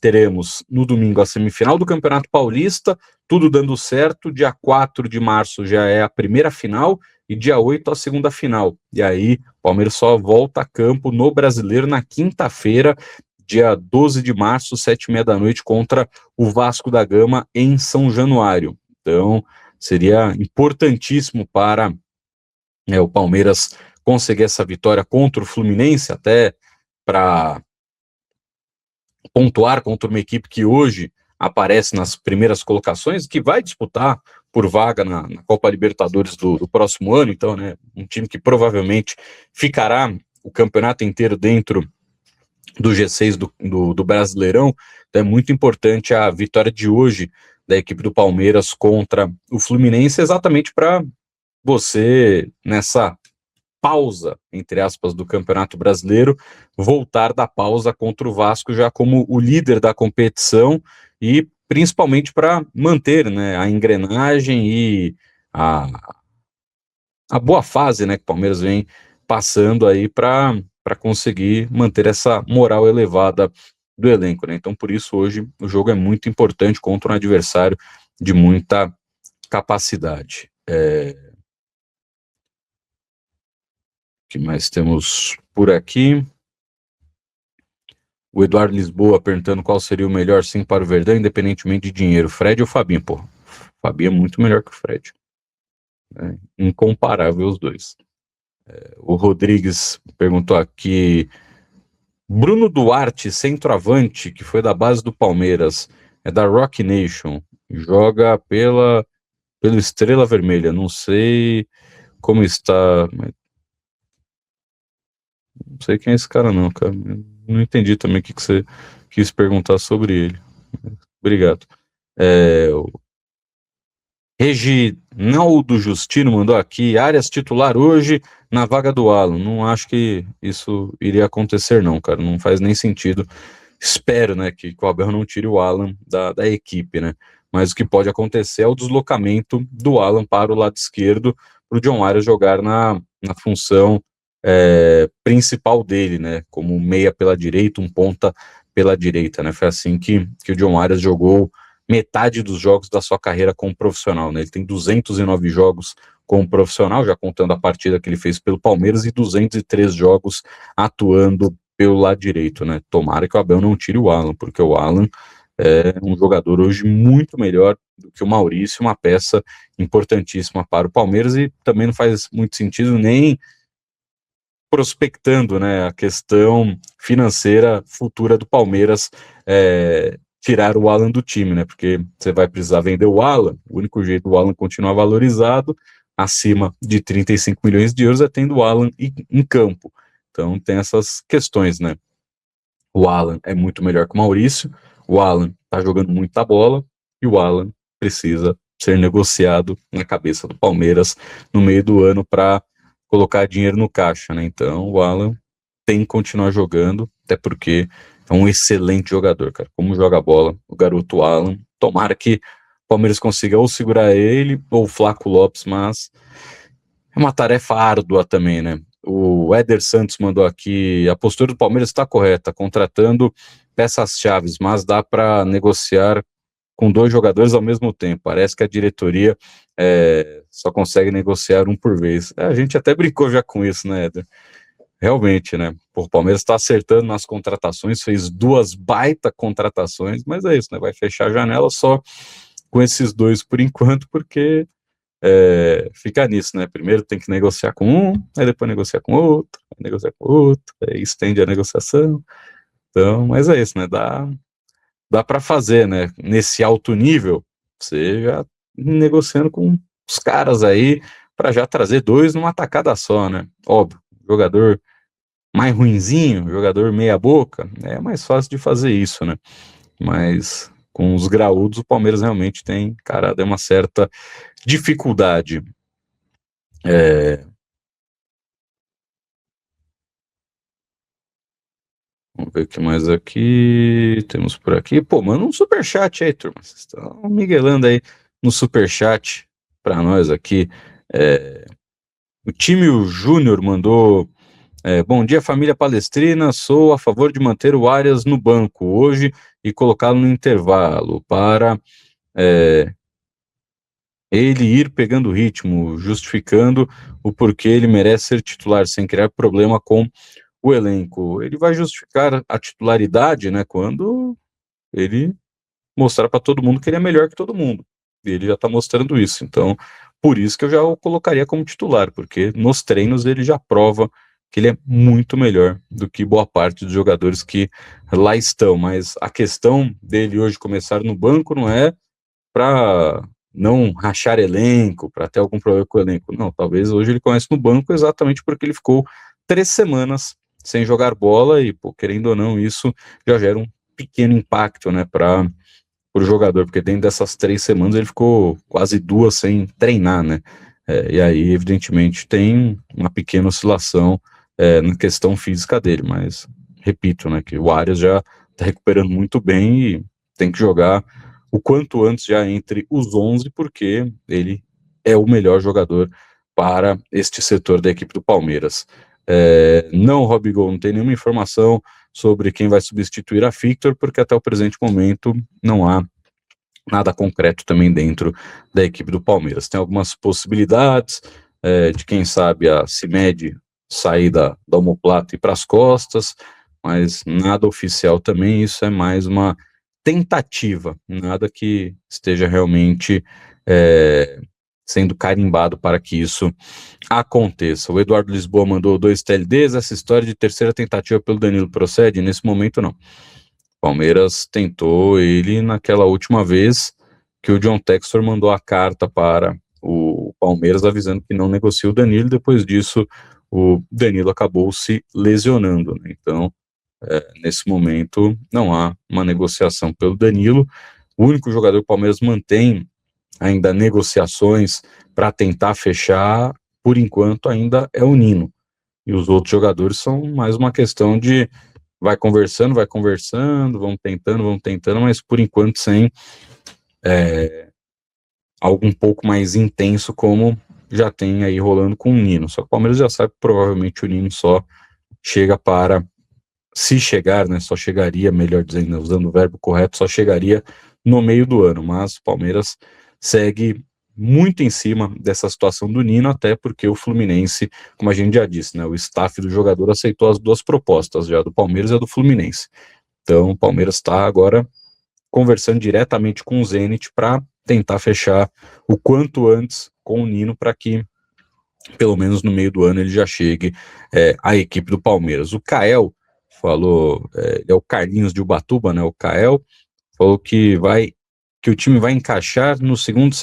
teremos no domingo a semifinal do Campeonato Paulista, tudo dando certo. Dia 4 de março já é a primeira final e dia 8 a segunda final. E aí o Palmeiras só volta a campo no Brasileiro na quinta-feira, dia 12 de março, 7h30 da noite, contra o Vasco da Gama em São Januário. Então, seria importantíssimo para o Palmeiras conseguir essa vitória contra o Fluminense, até para pontuar contra uma equipe que hoje aparece nas primeiras colocações, que vai disputar por vaga na Copa Libertadores do próximo ano. Então, né, um time que provavelmente ficará o campeonato inteiro dentro do G6 do Brasileirão. Então é muito importante a vitória de hoje da equipe do Palmeiras contra o Fluminense, exatamente para você, nessa pausa, entre aspas, do Campeonato Brasileiro, voltar da pausa contra o Vasco já como o líder da competição e principalmente para manter, né, a engrenagem e a boa fase, né, que o Palmeiras vem passando aí para conseguir manter essa moral elevada do elenco, né? Então, por isso, hoje, o jogo é muito importante contra um adversário de muita capacidade. O que mais temos por aqui? O Eduardo Lisboa perguntando qual seria o melhor sim para o Verdão, independentemente de dinheiro, Fred ou Fabinho? Pô, Fabinho é muito melhor que o Fred. É incomparável os dois. O Rodrigues perguntou aqui: Bruno Duarte, centroavante, que foi da base do Palmeiras, é da Rock Nation, joga pelo Estrela Vermelha. Não sei como está. Não sei quem é esse cara, não, cara. Não entendi também o que você quis perguntar sobre ele. Obrigado. O Reginaldo Justino mandou aqui: Arias titular hoje na vaga do Alan. Não acho que isso iria acontecer, não, cara. Não faz nem sentido. Espero, né, que o Abel não tire o Alan da equipe, né? Mas o que pode acontecer é o deslocamento do Alan para o lado esquerdo, para o John Arias jogar na função principal dele, né? Como meia pela direita, um ponta pela direita, né? Foi assim que o John Arias jogou metade dos jogos da sua carreira como profissional, né? Ele tem 209 jogos como profissional, já contando a partida que ele fez pelo Palmeiras, e 203 jogos atuando pelo lado direito, né? Tomara que o Abel não tire o Alan, porque o Alan é um jogador hoje muito melhor do que o Maurício, uma peça importantíssima para o Palmeiras, e também não faz muito sentido nem prospectando, né, a questão financeira futura do Palmeiras, tirar o Alan do time, né, porque você vai precisar vender o Alan, o único jeito do Alan continuar valorizado, acima de 35 milhões de euros, é tendo o Alan em campo. Então tem essas questões, né. O Alan é muito melhor que o Maurício, o Alan tá jogando muita bola, e o Alan precisa ser negociado na cabeça do Palmeiras no meio do ano para colocar dinheiro no caixa, né? Então o Alan tem que continuar jogando, até porque é um excelente jogador, cara. Como joga bola, o garoto Alan. Tomara que o Palmeiras consiga ou segurar ele ou o Flaco Lopes, mas é uma tarefa árdua também, né? O Éder Santos mandou aqui: a postura do Palmeiras está correta, contratando peças-chave, mas dá para negociar com 2 jogadores ao mesmo tempo. Parece que a diretoria só consegue negociar um por vez. A gente até brincou já com isso, né, Éder? Realmente, né? O Palmeiras está acertando nas contratações, fez 2 baita contratações, mas é isso, né? Vai fechar a janela só com esses 2 por enquanto, porque fica nisso, né? Primeiro tem que negociar com um, aí depois negociar com outro, aí estende a negociação. Então, mas é isso, né? Dá para fazer, né? Nesse alto nível, você já negociando com os caras aí para já trazer 2 numa tacada só, né? Óbvio, jogador mais ruinzinho, jogador meia boca, é mais fácil de fazer isso, né? Mas com os graúdos, o Palmeiras realmente tem, cara, deu uma certa dificuldade. Vamos ver o que mais aqui temos por aqui. Pô, manda um superchat aí, turma. Vocês estão miguelando aí no superchat para nós aqui. O time Júnior mandou: bom dia, família palestrina. Sou a favor de manter o Arias no banco hoje e colocá-lo no intervalo para ele ir pegando ritmo, justificando o porquê ele merece ser titular, sem criar problema com o elenco. Ele vai justificar a titularidade, né, quando ele mostrar para todo mundo que ele é melhor que todo mundo. E ele já está mostrando isso. Então, por isso que eu já o colocaria como titular, porque nos treinos ele já prova que ele é muito melhor do que boa parte dos jogadores que lá estão. Mas a questão dele hoje começar no banco não é para não rachar elenco, para ter algum problema com o elenco. Não, talvez hoje ele comece no banco exatamente porque ele ficou 3 semanas sem jogar bola e, pô, querendo ou não, isso já gera um pequeno impacto, né, para o jogador, porque dentro dessas 3 semanas ele ficou quase 2 sem treinar, né, e aí, evidentemente, tem uma pequena oscilação na questão física dele, mas, repito, né, que o Arias já está recuperando muito bem e tem que jogar o quanto antes já entre os 11, porque ele é o melhor jogador para este setor da equipe do Palmeiras. Não, Robigol, não tem nenhuma informação sobre quem vai substituir a Victor, porque até o presente momento não há nada concreto também dentro da equipe do Palmeiras. Tem algumas possibilidades de, quem sabe, a CIMED sair da omoplata e ir para as costas, mas nada oficial também. Isso é mais uma tentativa, nada que esteja realmente sendo carimbado para que isso aconteça. O Eduardo Lisboa mandou 2 TLDs. Essa história de terceira tentativa pelo Danilo procede? Nesse momento não. Palmeiras tentou ele naquela última vez que o John Textor mandou a carta para o Palmeiras avisando que não negocia o Danilo. Depois disso o Danilo acabou se lesionando, né? Então nesse momento não há uma negociação pelo Danilo. O único jogador que o Palmeiras mantém ainda negociações para tentar fechar, por enquanto, ainda é o Nino. E os outros jogadores são mais uma questão de vai conversando, vamos tentando, mas por enquanto sem algo um pouco mais intenso, como já tem aí rolando com o Nino. Só que o Palmeiras já sabe que provavelmente o Nino só chega para, se chegar, né, só chegaria, melhor dizendo, usando o verbo correto, só chegaria no meio do ano, mas o Palmeiras segue muito em cima dessa situação do Nino, até porque o Fluminense, como a gente já disse, né, o staff do jogador aceitou as duas propostas, já do Palmeiras e a do Fluminense. Então o Palmeiras está agora conversando diretamente com o Zenit para tentar fechar o quanto antes com o Nino, para que pelo menos no meio do ano ele já chegue à equipe do Palmeiras. O Kael falou, ele é o Carlinhos de Ubatuba, né, o Kael, falou que o time vai encaixar no segundo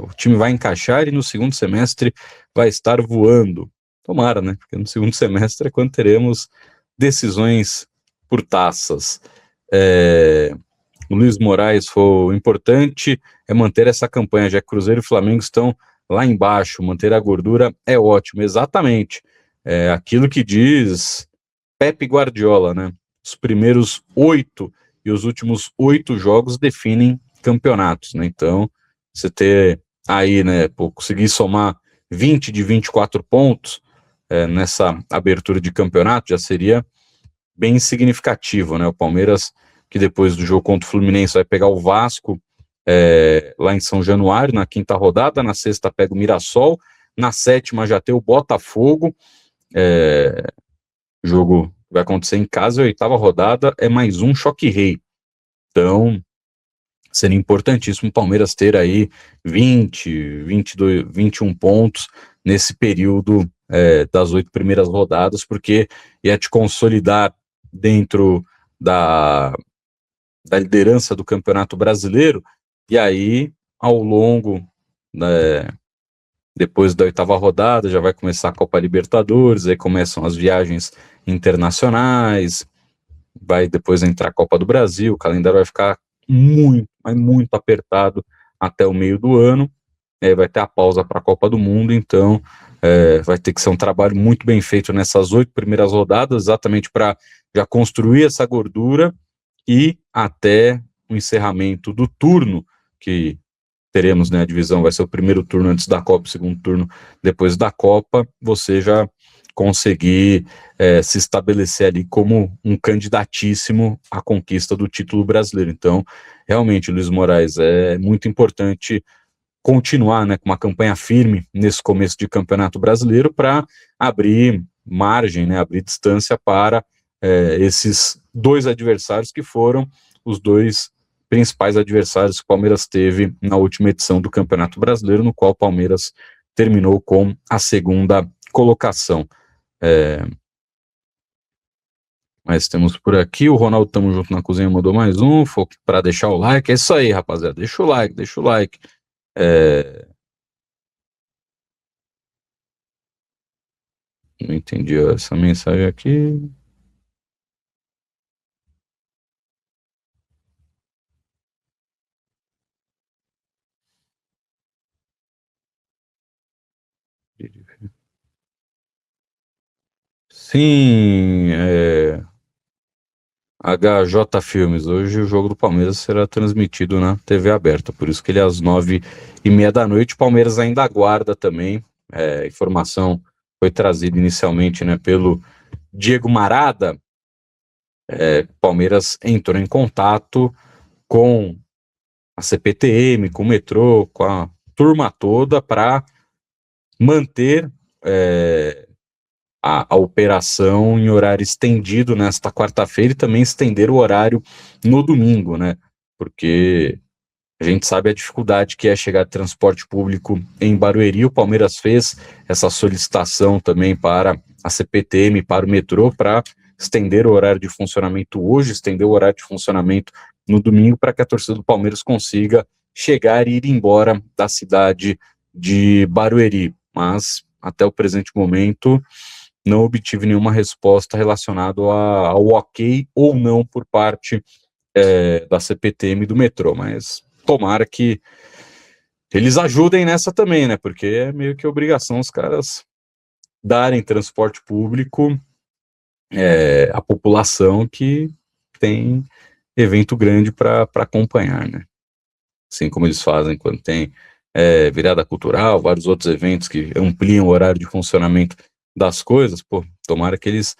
o time vai encaixar e no segundo semestre vai estar voando. Tomara, né? Porque no segundo semestre é quando teremos decisões por taças. O Luiz Moraes falou: o importante é manter essa campanha, já que Cruzeiro e Flamengo estão lá embaixo, manter a gordura é ótimo, exatamente. É aquilo que diz Pepe Guardiola, né? Os primeiros 8 e os últimos 8 jogos definem campeonatos, né? Então, você ter aí, né, conseguir somar 20 de 24 pontos nessa abertura de campeonato já seria bem significativo, né? O Palmeiras, que depois do jogo contra o Fluminense vai pegar o Vasco lá em São Januário, na 5ª rodada, na 6ª pega o Mirassol, na 7ª já tem o Botafogo, jogo vai acontecer em casa, a 8ª rodada é mais um choque-rei. Então, seria importantíssimo o Palmeiras ter aí 20, 22, 21 pontos nesse período das 8 primeiras rodadas, porque ia te consolidar dentro da liderança do Campeonato Brasileiro, e aí, ao longo, depois da 8ª rodada, já vai começar a Copa Libertadores, aí começam as viagens internacionais, vai depois entrar a Copa do Brasil, o calendário vai ficar muito, mas muito apertado até o meio do ano, vai ter a pausa para a Copa do Mundo, então vai ter que ser um trabalho muito bem feito nessas 8 primeiras rodadas, exatamente para já construir essa gordura e até o encerramento do turno, que teremos, né, a divisão vai ser o primeiro turno antes da Copa, o segundo turno depois da Copa, você já conseguir se estabelecer ali como um candidatíssimo à conquista do título brasileiro. Então, realmente, Luiz Moraes, é muito importante continuar, né, com uma campanha firme nesse começo de campeonato brasileiro para abrir margem, né, abrir distância para esses 2 adversários que foram os 2 principais adversários que o Palmeiras teve na última edição do Campeonato Brasileiro, no qual o Palmeiras terminou com a 2ª colocação. Mas temos por aqui, o Ronaldo Tamo Junto na Cozinha mandou mais um, para deixar o like, é isso aí, rapaziada, deixa o like, não entendi essa mensagem aqui. Sim, HJ Filmes, hoje o jogo do Palmeiras será transmitido na TV aberta, por isso que ele é às 9h30 da noite, o Palmeiras ainda aguarda também, informação foi trazida inicialmente, né, pelo Diego Marada, o Palmeiras entrou em contato com a CPTM, com o metrô, com a turma toda para manter a operação em horário estendido nesta quarta-feira e também estender o horário no domingo, né? Porque a gente sabe a dificuldade que é chegar de transporte público em Barueri. O Palmeiras fez essa solicitação também para a CPTM, para o metrô, para estender o horário de funcionamento hoje, estender o horário de funcionamento no domingo, para que a torcida do Palmeiras consiga chegar e ir embora da cidade de Barueri. Mas, até o presente momento, não obtive nenhuma resposta relacionada ao ok ou não por parte da CPTM e do metrô, mas tomara que eles ajudem nessa também, né, porque é meio que obrigação os caras darem transporte público à população que tem evento grande para acompanhar, né, assim como eles fazem quando tem virada cultural, vários outros eventos que ampliam o horário de funcionamento das coisas, pô, tomara que eles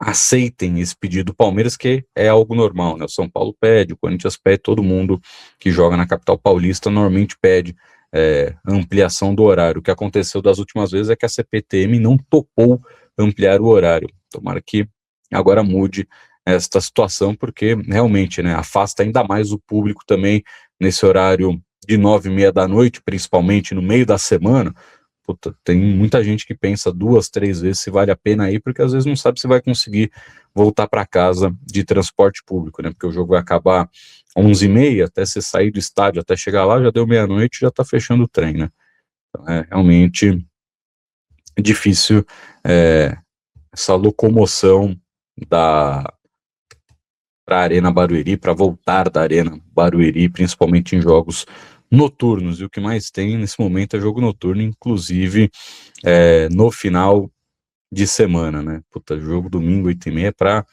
aceitem esse pedido do Palmeiras, que é algo normal, né? O São Paulo pede, o Corinthians pede, todo mundo que joga na capital paulista normalmente pede ampliação do horário. O que aconteceu das últimas vezes é que a CPTM não topou ampliar o horário. Tomara que agora mude esta situação, porque realmente, né, afasta ainda mais o público também nesse horário de 9h30 da noite, principalmente no meio da semana. Puta, tem muita gente que pensa 2, 3 vezes se vale a pena ir, porque às vezes não sabe se vai conseguir voltar para casa de transporte público, né? Porque o jogo vai acabar 11h30, até você sair do estádio, até chegar lá, já deu meia-noite, já tá fechando o trem, né? Então é realmente difícil essa locomoção para a Arena Barueri, para voltar da Arena Barueri, principalmente em jogos noturnos, e o que mais tem nesse momento é jogo noturno, inclusive no final de semana, né? Puta, jogo domingo, 8h30, é pra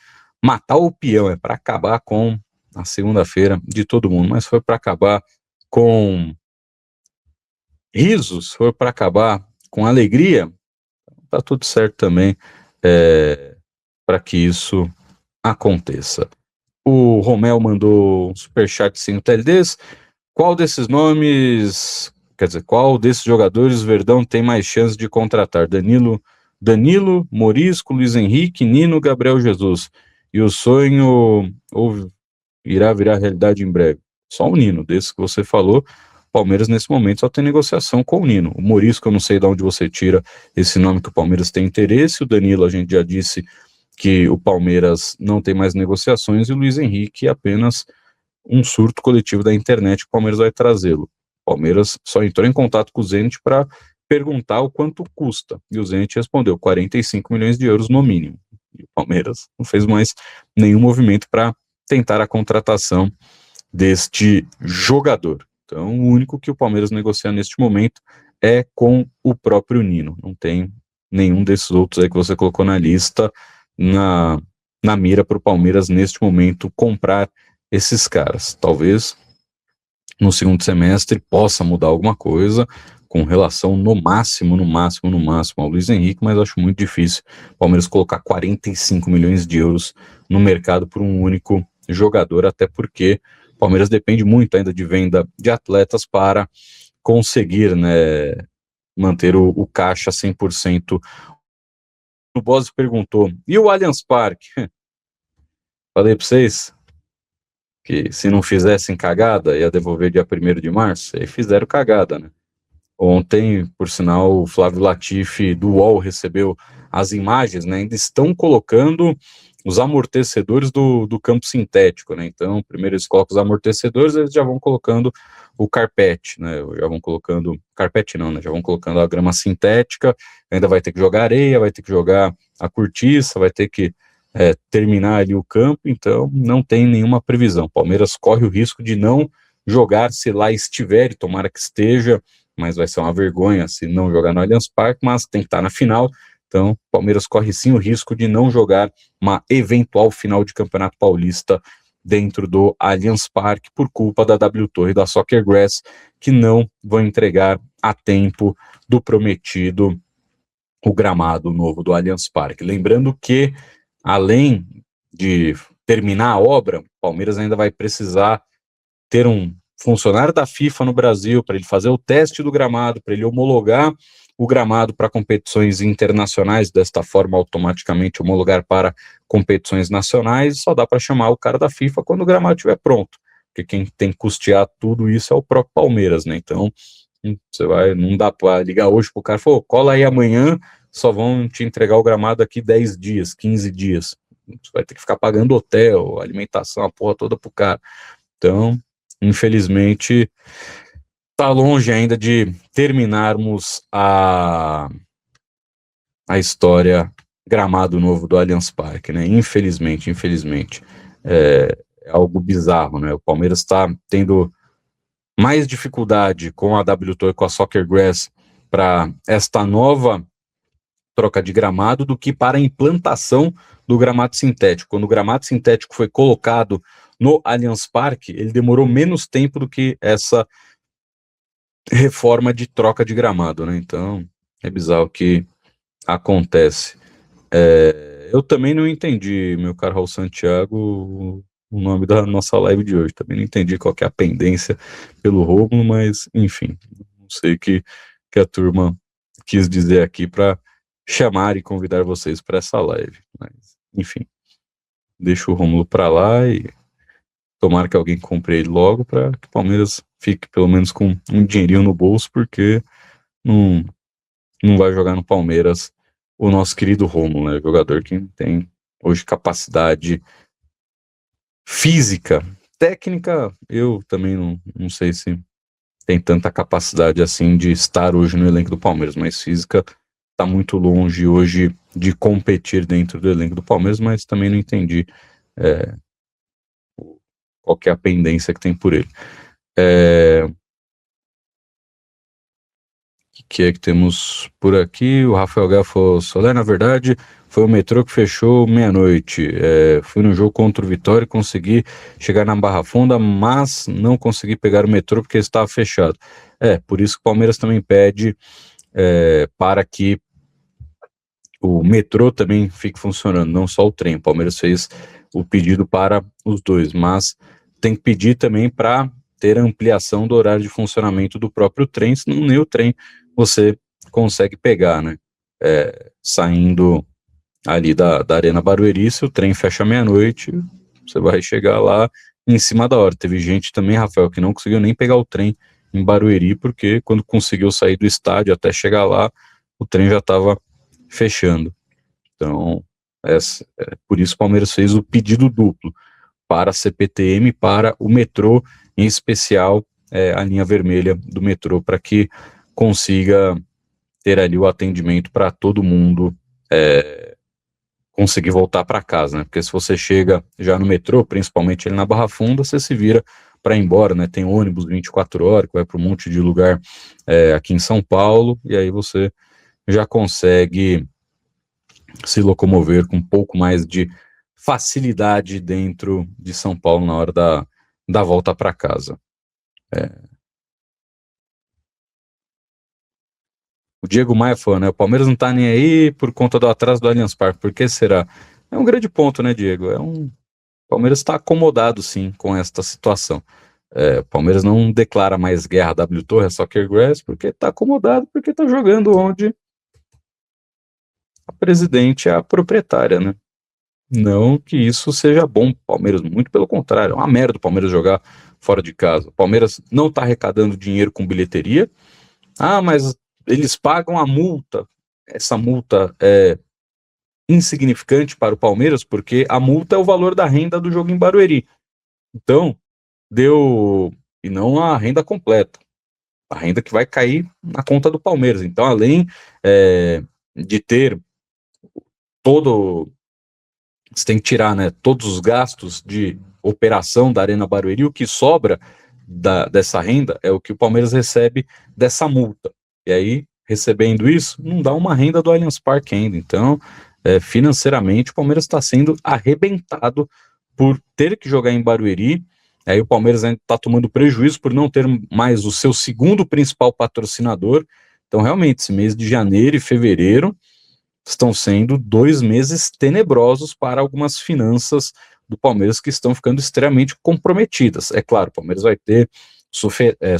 matar o peão, é pra acabar com a segunda-feira de todo mundo, mas foi pra acabar com risos, foi pra acabar com alegria, tá tudo certo também para que isso aconteça. O Romel mandou um superchat sem o TLDs. Qual desses nomes, quer dizer, qual desses jogadores o Verdão tem mais chance de contratar? Danilo, Morisco, Luiz Henrique, Nino, Gabriel Jesus. E o sonho irá virar realidade em breve. Só o Nino, desse que você falou. Palmeiras nesse momento só tem negociação com o Nino. O Morisco, eu não sei de onde você tira esse nome que o Palmeiras tem interesse. O Danilo, a gente já disse que o Palmeiras não tem mais negociações. E o Luiz Henrique é apenas um surto coletivo da internet que o Palmeiras vai trazê-lo. O Palmeiras só entrou em contato com o Zenit para perguntar o quanto custa. E o Zenit respondeu 45 milhões de euros no mínimo. E o Palmeiras não fez mais nenhum movimento para tentar a contratação deste jogador. Então, o único que o Palmeiras negocia neste momento é com o próprio Nino. Não tem nenhum desses outros aí que você colocou na lista na mira para o Palmeiras neste momento comprar esses caras. Talvez no segundo semestre possa mudar alguma coisa com relação no máximo ao Luiz Henrique, mas acho muito difícil o Palmeiras colocar 45 milhões de euros no mercado por um único jogador, até porque o Palmeiras depende muito ainda de venda de atletas para conseguir, né, manter o caixa 100%. O Bose perguntou, e o Allianz Parque? Falei para vocês que se não fizessem cagada, ia devolver dia 1º de março, aí fizeram cagada, né? Ontem, por sinal, o Flávio Latifi do UOL recebeu as imagens, né? Ainda estão colocando os amortecedores do campo sintético, né? Então, primeiro eles colocam os amortecedores, eles já vão colocando o carpete, né? Já vão colocando, carpete não, né? Já vão colocando a grama sintética, ainda vai ter que jogar areia, vai ter que jogar a cortiça, vai ter que terminar ali o campo, então não tem nenhuma previsão. Palmeiras corre o risco de não jogar se lá estiver, e tomara que esteja, mas vai ser uma vergonha se não jogar no Allianz Parque, mas tem que estar na final, então Palmeiras corre sim o risco de não jogar uma eventual final de Campeonato Paulista dentro do Allianz Parque por culpa da W Torre e da Soccer Grass, que não vão entregar a tempo do prometido o gramado novo do Allianz Parque. Lembrando que além de terminar a obra, o Palmeiras ainda vai precisar ter um funcionário da FIFA no Brasil para ele fazer o teste do gramado, para ele homologar o gramado para competições internacionais, desta forma automaticamente homologar para competições nacionais. Só dá para chamar o cara da FIFA quando o gramado estiver pronto, porque quem tem que custear tudo isso é o próprio Palmeiras, né? Então, não dá para ligar hoje pro cara e falar, cola aí amanhã, só vão te entregar o gramado aqui 10 dias, 15 dias. Você vai ter que ficar pagando hotel, alimentação, a porra toda pro cara. Então, infelizmente, tá longe ainda de terminarmos a história gramado novo do Allianz Parque, né? Infelizmente. É algo bizarro, né? O Palmeiras está tendo mais dificuldade com a W Torre, com a Soccer Grass, para esta nova troca de gramado do que para a implantação do gramado sintético. Quando o gramado sintético foi colocado no Allianz Parque, ele demorou menos tempo do que essa reforma de troca de gramado, né? Então, é bizarro o que acontece. Eu também não entendi, meu caro Raul Santiago, o nome da nossa live de hoje. Também não entendi qual que é a pendência pelo Romulo, mas enfim, não sei o que a turma quis dizer aqui para chamar e convidar vocês para essa live. Mas, enfim, deixa o Romulo para lá e tomara que alguém compre ele logo para que o Palmeiras fique pelo menos com um dinheirinho no bolso, porque não vai jogar no Palmeiras o nosso querido Romulo, né? Jogador que tem hoje capacidade física. Técnica, eu também não sei se tem tanta capacidade assim de estar hoje no elenco do Palmeiras, mas física está muito longe hoje de competir dentro do elenco do Palmeiras, mas também não entendi qual que é a pendência que tem por ele. O que é que temos por aqui? O Rafael Gaffo Soler, na verdade, foi o metrô que fechou meia-noite. Fui no jogo contra o Vitória e consegui chegar na Barra Funda, mas não consegui pegar o metrô porque estava fechado. Por isso que o Palmeiras também pede para que o metrô também fique funcionando, não só o trem. O Palmeiras fez o pedido para os dois, mas tem que pedir também para ter ampliação do horário de funcionamento do próprio trem, senão nem o trem você consegue pegar, né? Saindo ali da Arena Barueri, se o trem fecha meia-noite, você vai chegar lá em cima da hora. Teve gente também, Rafael, que não conseguiu nem pegar o trem em Barueri, porque quando conseguiu sair do estádio até chegar lá, o trem já estava fechando. Então, por isso o Palmeiras fez o pedido duplo para a CPTM, para o metrô, em especial a linha vermelha do metrô, para que consiga ter ali o atendimento para todo mundo conseguir voltar para casa, né? Porque se você chega já no metrô, principalmente ali na Barra Funda, você se vira para ir embora, né? Tem ônibus 24 horas que vai para um monte de lugar aqui em São Paulo, e aí você já consegue se locomover com um pouco mais de facilidade dentro de São Paulo na hora da volta para casa. O Diego Maia falou, né? O Palmeiras não tá nem aí por conta do atraso do Allianz Parque. Por que será? É um grande ponto, né, Diego? O Palmeiras está acomodado, sim, com esta situação. O Palmeiras não declara mais guerra a W Torre, a Soccer Grass, porque está acomodado, porque está jogando onde a presidente é a proprietária, né? Não que isso seja bom pro Palmeiras, muito pelo contrário, é uma merda o Palmeiras jogar fora de casa. O Palmeiras não está arrecadando dinheiro com bilheteria. Mas eles pagam a multa. Essa multa é insignificante para o Palmeiras, porque a multa é o valor da renda do jogo em Barueri. Então, e não a renda completa, a renda que vai cair na conta do Palmeiras. Então, além de ter você tem que tirar, né, todos os gastos de operação da Arena Barueri, o que sobra dessa renda é o que o Palmeiras recebe dessa multa. E aí, recebendo isso, não dá uma renda do Allianz Parque ainda. Então, financeiramente, o Palmeiras está sendo arrebentado por ter que jogar em Barueri. Aí o Palmeiras ainda está tomando prejuízo por não ter mais o seu segundo principal patrocinador. Então, realmente, esse mês de janeiro e fevereiro estão sendo 2 meses tenebrosos para algumas finanças do Palmeiras que estão ficando extremamente comprometidas. É claro, o Palmeiras vai ter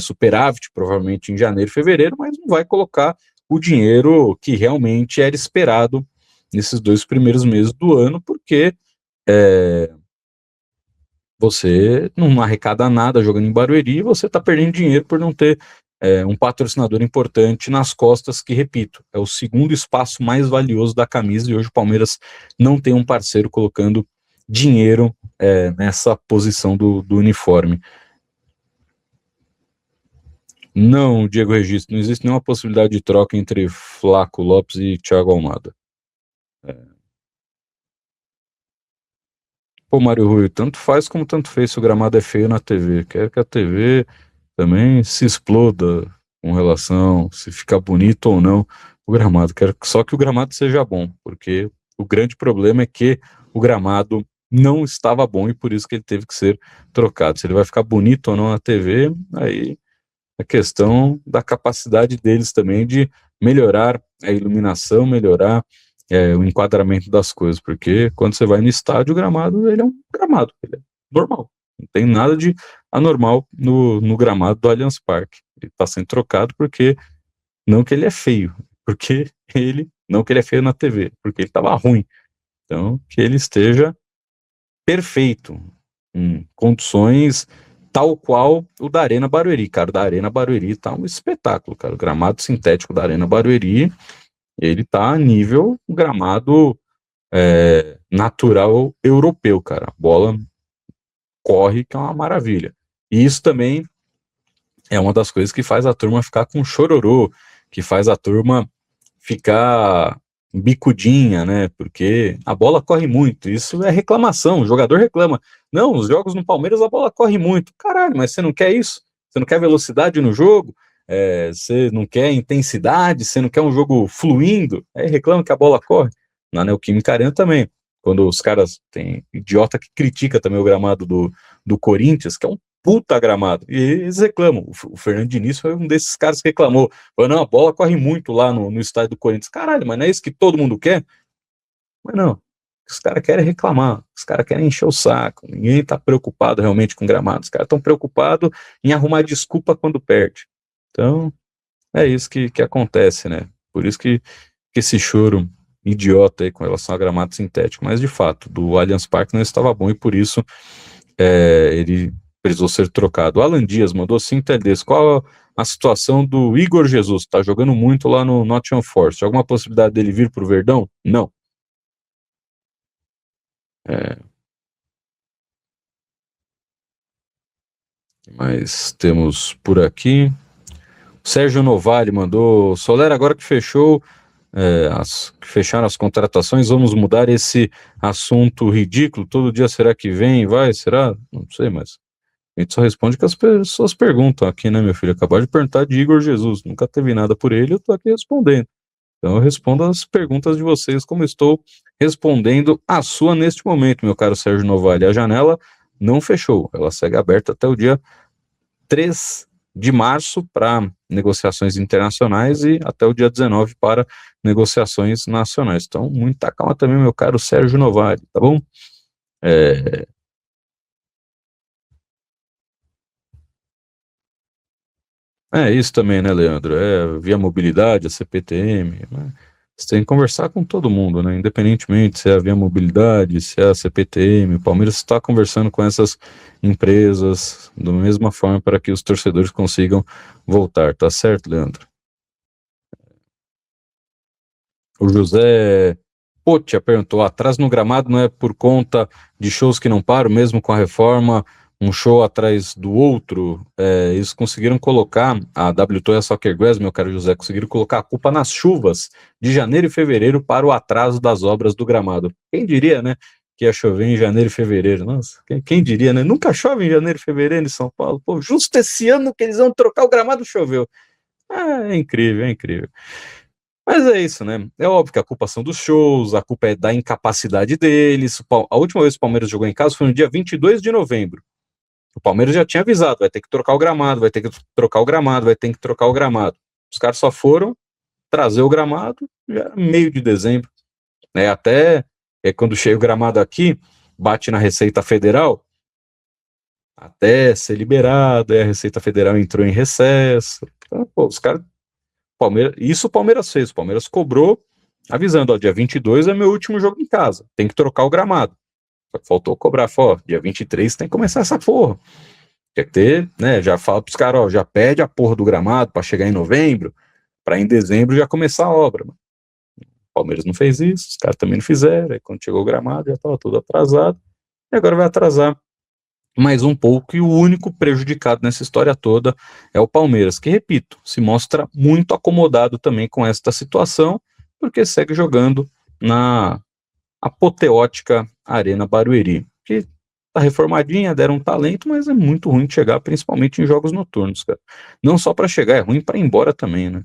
superávit provavelmente em janeiro e fevereiro, mas não vai colocar o dinheiro que realmente era esperado nesses 2 primeiros meses do ano, porque você não arrecada nada jogando em Barueri e você está perdendo dinheiro por não ter um patrocinador importante nas costas, que, repito, é o segundo espaço mais valioso da camisa, e hoje o Palmeiras não tem um parceiro colocando dinheiro nessa posição do uniforme. Não, Diego Registro, não existe nenhuma possibilidade de troca entre Flaco Lopes e Thiago Almada. Pô, Mário Rui, tanto faz como tanto fez se o gramado é feio na TV. Quero que a TV também se exploda com relação se ficar bonito ou não o gramado. Quero só que o gramado seja bom, porque o grande problema é que o gramado não estava bom e por isso que ele teve que ser trocado. Se ele vai ficar bonito ou não na TV, aí é questão da capacidade deles também de melhorar a iluminação, melhorar o enquadramento das coisas, porque quando você vai no estádio, o gramado, ele é um gramado, ele é normal. Não tem nada de anormal no gramado do Allianz Parque. Ele está sendo trocado porque, não que ele é feio, porque não que ele é feio na TV, porque ele estava ruim. Então, que ele esteja perfeito, em condições tal qual o da Arena Barueri. Cara, o da Arena Barueri tá um espetáculo, cara. O gramado sintético da Arena Barueri, ele tá a nível gramado natural europeu, cara. A bola corre, que é uma maravilha. E isso também é uma das coisas que faz a turma ficar com chororô, que faz a turma ficar bicudinha, né? Porque a bola corre muito. Isso é reclamação. O jogador reclama. Não, os jogos no Palmeiras a bola corre muito. Caralho, mas você não quer isso? Você não quer velocidade no jogo? Você não quer intensidade? Você não quer um jogo fluindo? Aí reclama que a bola corre. Na Neoquímica Arena também. Quando os caras, tem idiota que critica também o gramado do Corinthians, que é um puta gramado. E eles reclamam. O Fernando Diniz foi um desses caras que reclamou. Falou, não, a bola corre muito lá no estádio do Corinthians. Caralho, mas não é isso que todo mundo quer? Mas não. Os caras querem reclamar. Os caras querem encher o saco. Ninguém tá preocupado realmente com gramado. Os caras estão preocupados em arrumar desculpa quando perde. Então, é isso que acontece, né? Por isso que esse choro idiota aí com relação a gramado sintético. Mas, de fato, do Allianz Parque não estava bom e por isso ele precisou ser trocado. O Alan Dias mandou 5 TDs. Qual a situação do Igor Jesus? Está jogando muito lá no Nottingham Forest. Alguma possibilidade dele vir para o Verdão? Não. Mas temos por aqui. Sérgio Novali mandou. Soler, agora que fechou, que fecharam as contratações, vamos mudar esse assunto ridículo. Todo dia será que vem? Vai? Será? Não sei, mas a gente só responde que as pessoas perguntam aqui, né, meu filho? Acabaram de perguntar de Igor Jesus. Nunca teve nada por ele, eu tô aqui respondendo. Então eu respondo as perguntas de vocês, como eu estou respondendo a sua neste momento, meu caro Sérgio Novali. A janela não fechou, ela segue aberta até o dia 3 de março para negociações internacionais e até o dia 19 para negociações nacionais. Então, muita calma também, meu caro Sérgio Novali, tá bom? Isso também, né, Leandro? Via mobilidade, a CPTM, né? Você tem que conversar com todo mundo, né? Independentemente se é a Via Mobilidade, se é a CPTM, o Palmeiras está conversando com essas empresas da mesma forma para que os torcedores consigam voltar, tá certo, Leandro? O José Potia perguntou, atrás no gramado não é por conta de shows que não param, mesmo com a reforma, um show atrás do outro, eles conseguiram colocar, a WTO e a Soccer Grass, meu caro José, conseguiram colocar a culpa nas chuvas de janeiro e fevereiro para o atraso das obras do gramado. Quem diria, né, que ia chover em janeiro e fevereiro? Nossa, quem diria, né? Nunca chove em janeiro e fevereiro em São Paulo. Pô, justo esse ano que eles vão trocar o gramado, choveu. É incrível, é incrível. Mas é isso, né? É óbvio que a culpa são dos shows, a culpa é da incapacidade deles. A última vez que o Palmeiras jogou em casa foi no dia 22 de novembro. O Palmeiras já tinha avisado, vai ter que trocar o gramado, vai ter que trocar o gramado, vai ter que trocar o gramado. Os caras só foram trazer o gramado já era meio de dezembro. Né? Até quando chega o gramado aqui, bate na Receita Federal, até ser liberado, a Receita Federal entrou em recesso. Então, pô, os caras isso o Palmeiras fez. O Palmeiras cobrou, avisando, ó, dia 22 é meu último jogo em casa, tem que trocar o gramado. Só que faltou cobrar, dia 23 tem que começar essa porra. Quer ter, né, já fala pros caras, ó, já pede a porra do gramado para chegar em novembro, para em dezembro já começar a obra. O Palmeiras não fez isso, os caras também não fizeram, aí quando chegou o gramado já estava tudo atrasado, e agora vai atrasar mais um pouco, e o único prejudicado nessa história toda é o Palmeiras, que, repito, se mostra muito acomodado também com esta situação, porque segue jogando na apoteótica Arena Barueri, que tá reformadinha, deram um talento, mas é muito ruim de chegar, principalmente em jogos noturnos, cara. Não só para chegar, é ruim para ir embora também, né?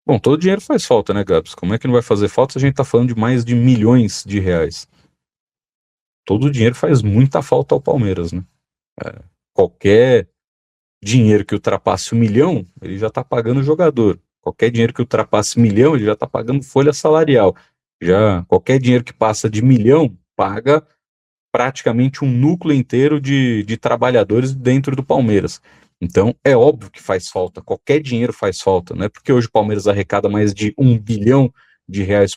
Bom, todo dinheiro faz falta, né, Gabs? Como é que não vai fazer falta se a gente tá falando de mais de milhões de reais? Todo o dinheiro faz muita falta ao Palmeiras, né? Qualquer dinheiro que ultrapasse 1 milhão, ele já está pagando o jogador. Qualquer dinheiro que ultrapasse 1 milhão, ele já está pagando folha salarial. Já qualquer dinheiro que passa de 1 milhão, paga praticamente um núcleo inteiro de trabalhadores dentro do Palmeiras. Então, é óbvio que faz falta, qualquer dinheiro faz falta, não é porque hoje o Palmeiras arrecada mais de R$ 1 bilhão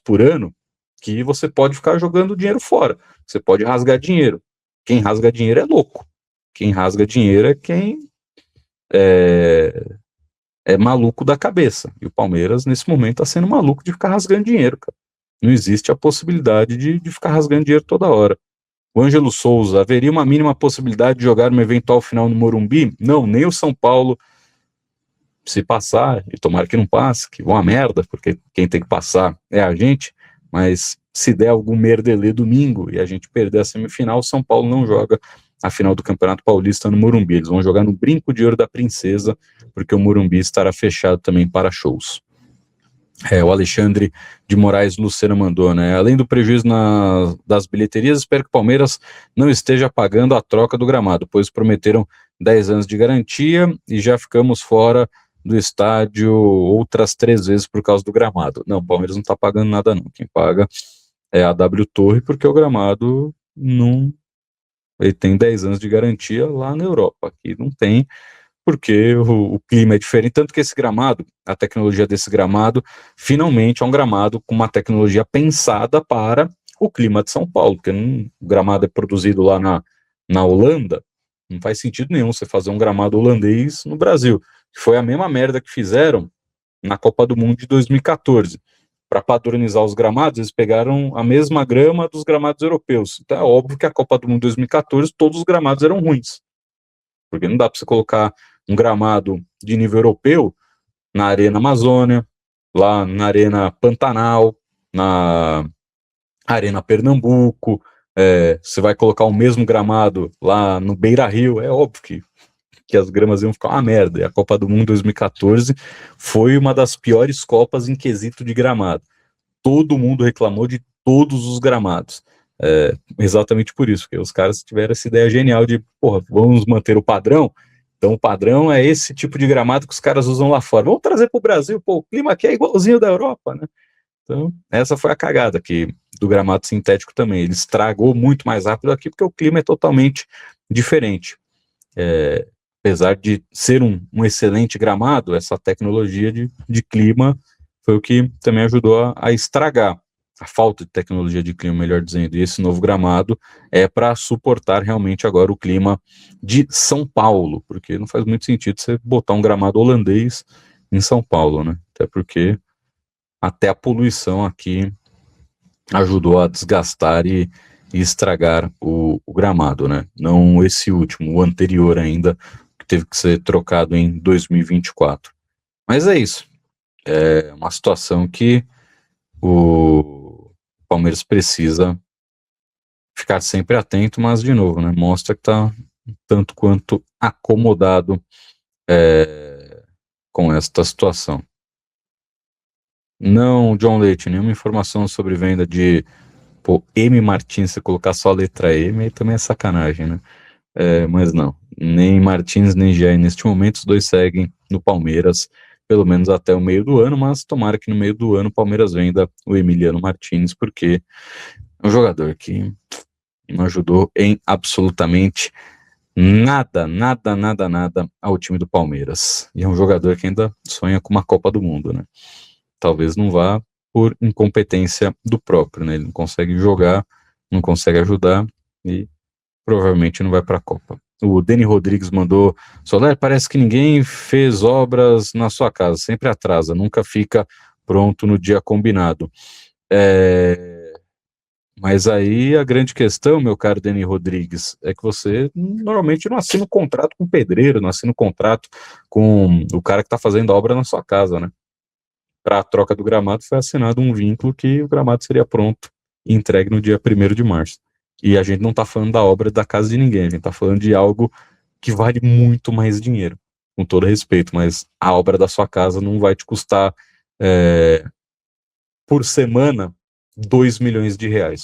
por ano que você pode ficar jogando dinheiro fora, você pode rasgar dinheiro. Quem rasga dinheiro é louco, quem rasga dinheiro é quem é maluco da cabeça, e o Palmeiras nesse momento está sendo maluco de ficar rasgando dinheiro, cara. Não existe a possibilidade de ficar rasgando dinheiro toda hora. O Ângelo Souza, haveria uma mínima possibilidade de jogar uma eventual final no Morumbi? Não, nem o São Paulo, se passar, e tomara que não passe, que vão a merda, porque quem tem que passar é a gente, mas se der algum merdelê domingo e a gente perder a semifinal, o São Paulo não joga a final do Campeonato Paulista no Morumbi, eles vão jogar no Brinco de Ouro da Princesa, porque o Morumbi estará fechado também para shows. O Alexandre de Moraes Lucena mandou, né? Além do prejuízo das bilheterias, espero que o Palmeiras não esteja pagando a troca do gramado, pois prometeram 10 anos de garantia e já ficamos fora do estádio outras 3 vezes por causa do gramado. Não, o Palmeiras não está pagando nada não. Quem paga é a W Torre, porque o gramado não... Ele tem 10 anos de garantia lá na Europa, aqui não tem, porque o clima é diferente, tanto que esse gramado, a tecnologia desse gramado, finalmente é um gramado com uma tecnologia pensada para o clima de São Paulo, porque o gramado é produzido lá na Holanda, não faz sentido nenhum você fazer um gramado holandês no Brasil, que foi a mesma merda que fizeram na Copa do Mundo de 2014, para padronizar os gramados, eles pegaram a mesma grama dos gramados europeus, então é óbvio que a Copa do Mundo de 2014, todos os gramados eram ruins, porque não dá para você colocar um gramado de nível europeu na Arena Amazônia, lá na Arena Pantanal, na Arena Pernambuco, você vai colocar o mesmo gramado lá no Beira-Rio, é óbvio que as gramas iam ficar uma merda, e a Copa do Mundo 2014 foi uma das piores Copas em quesito de gramado. Todo mundo reclamou de todos os gramados, exatamente por isso, porque os caras tiveram essa ideia genial de, porra, vamos manter o padrão. Então o padrão é esse tipo de gramado que os caras usam lá fora. Vamos trazer para o Brasil, pô, o clima aqui é igualzinho da Europa, né? Então essa foi a cagada aqui do gramado sintético também. Ele estragou muito mais rápido aqui porque o clima é totalmente diferente. Apesar de ser um excelente gramado, essa tecnologia de clima foi o que também ajudou a estragar. A falta de tecnologia de clima, melhor dizendo, e esse novo gramado é para suportar realmente agora o clima de São Paulo, porque não faz muito sentido você botar um gramado holandês em São Paulo, né? Até porque até a poluição aqui ajudou a desgastar e estragar o gramado, né? Não esse último, o anterior ainda, que teve que ser trocado em 2024. Mas é isso. É uma situação que o Palmeiras precisa ficar sempre atento, mas de novo, né, mostra que está tanto quanto acomodado com esta situação. Não, John Leite, nenhuma informação sobre venda de M Martins, se colocar só a letra M, aí também é sacanagem, né? Mas não, nem Martins nem Jair neste momento, os dois seguem no Palmeiras, pelo menos até o meio do ano, mas tomara que no meio do ano o Palmeiras venda o Emiliano Martins, porque é um jogador que não ajudou em absolutamente nada ao time do Palmeiras. E é um jogador que ainda sonha com uma Copa do Mundo, né? Talvez não vá por incompetência do próprio, né? Ele não consegue jogar, não consegue ajudar e provavelmente não vai para a Copa. O Deni Rodrigues mandou: Soler, parece que ninguém fez obras na sua casa, sempre atrasa, nunca fica pronto no dia combinado. Mas aí a grande questão, meu caro Deni Rodrigues, é que você normalmente não assina um contrato com o pedreiro, não assina um contrato com o cara que está fazendo a obra na sua casa, né? Para a troca do gramado foi assinado um vínculo que o gramado seria pronto e entregue no dia 1º de março. E a gente não está falando da obra da casa de ninguém, a gente está falando de algo que vale muito mais dinheiro, com todo respeito, mas a obra da sua casa não vai te custar por semana R$ 2 milhões,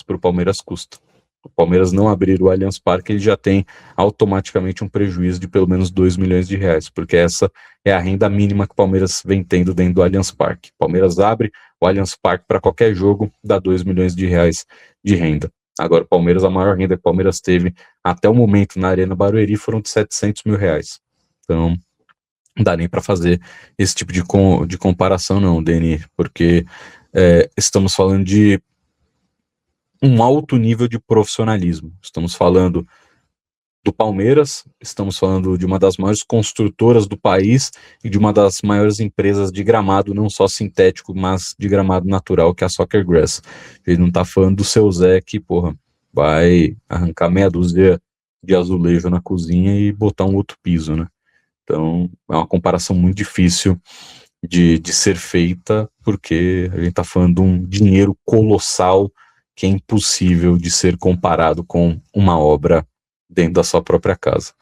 para o Palmeiras custa. o Palmeiras não abrir o Allianz Parque, ele já tem automaticamente um prejuízo de pelo menos 2 milhões de reais, porque essa é a renda mínima que o Palmeiras vem tendo dentro do Allianz Parque. O Palmeiras abre o Allianz Parque para qualquer jogo, dá 2 milhões de reais de renda. Agora, o Palmeiras, a maior renda que o Palmeiras teve até o momento na Arena Barueri foram de 700 mil reais. Então, não dá nem para fazer esse tipo de comparação, não, Deni, porque estamos falando de um alto nível de profissionalismo. Estamos falando do Palmeiras, estamos falando de uma das maiores construtoras do país e de uma das maiores empresas de gramado, não só sintético, mas de gramado natural, que é a Soccer Grass. Ele não tá falando do seu Zé que, porra, vai arrancar meia dúzia de azulejo na cozinha e botar um outro piso, né? Então, é uma comparação muito difícil de ser feita, porque a gente tá falando de um dinheiro colossal que é impossível de ser comparado com uma obra dentro da sua própria casa.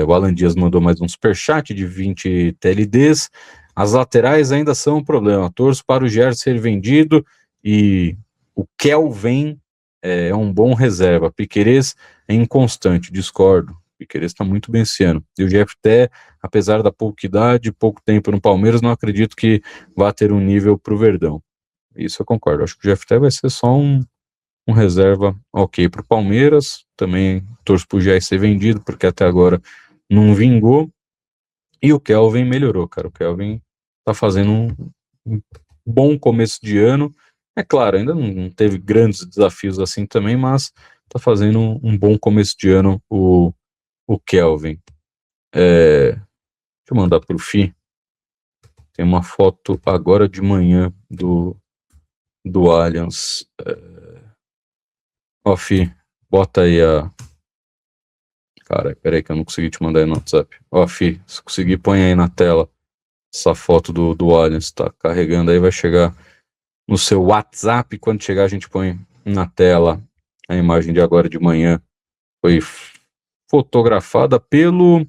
O Alan Dias mandou mais um superchat de 20 TLDs. As laterais ainda são um problema. Torço para o Gerson ser vendido e o Kelvin é um bom reserva. Piquerez é inconstante, discordo. Piquerez está muito bem esse ano. E o Jefté, apesar da pouca idade, pouco tempo no Palmeiras, não acredito que vá ter um nível para o Verdão. Isso eu concordo. Acho que o Jefté vai ser só um reserva ok para o Palmeiras. Também torço para o Jair ser vendido, porque até agora não vingou. E o Kelvin melhorou, cara. O Kelvin tá fazendo um bom começo de ano. É claro, ainda não teve grandes desafios assim também, mas tá fazendo um bom começo de ano o Kelvin. Deixa eu mandar pro Fi. Tem uma foto agora de manhã do Allianz. Ó, Fi, bota aí a... Cara, peraí que eu não consegui te mandar aí no WhatsApp. Ó, Fi, se conseguir, põe aí na tela essa foto do Allianz. Tá carregando aí, vai chegar no seu WhatsApp. Quando chegar, a gente põe na tela a imagem de agora de manhã. Foi fotografada pelo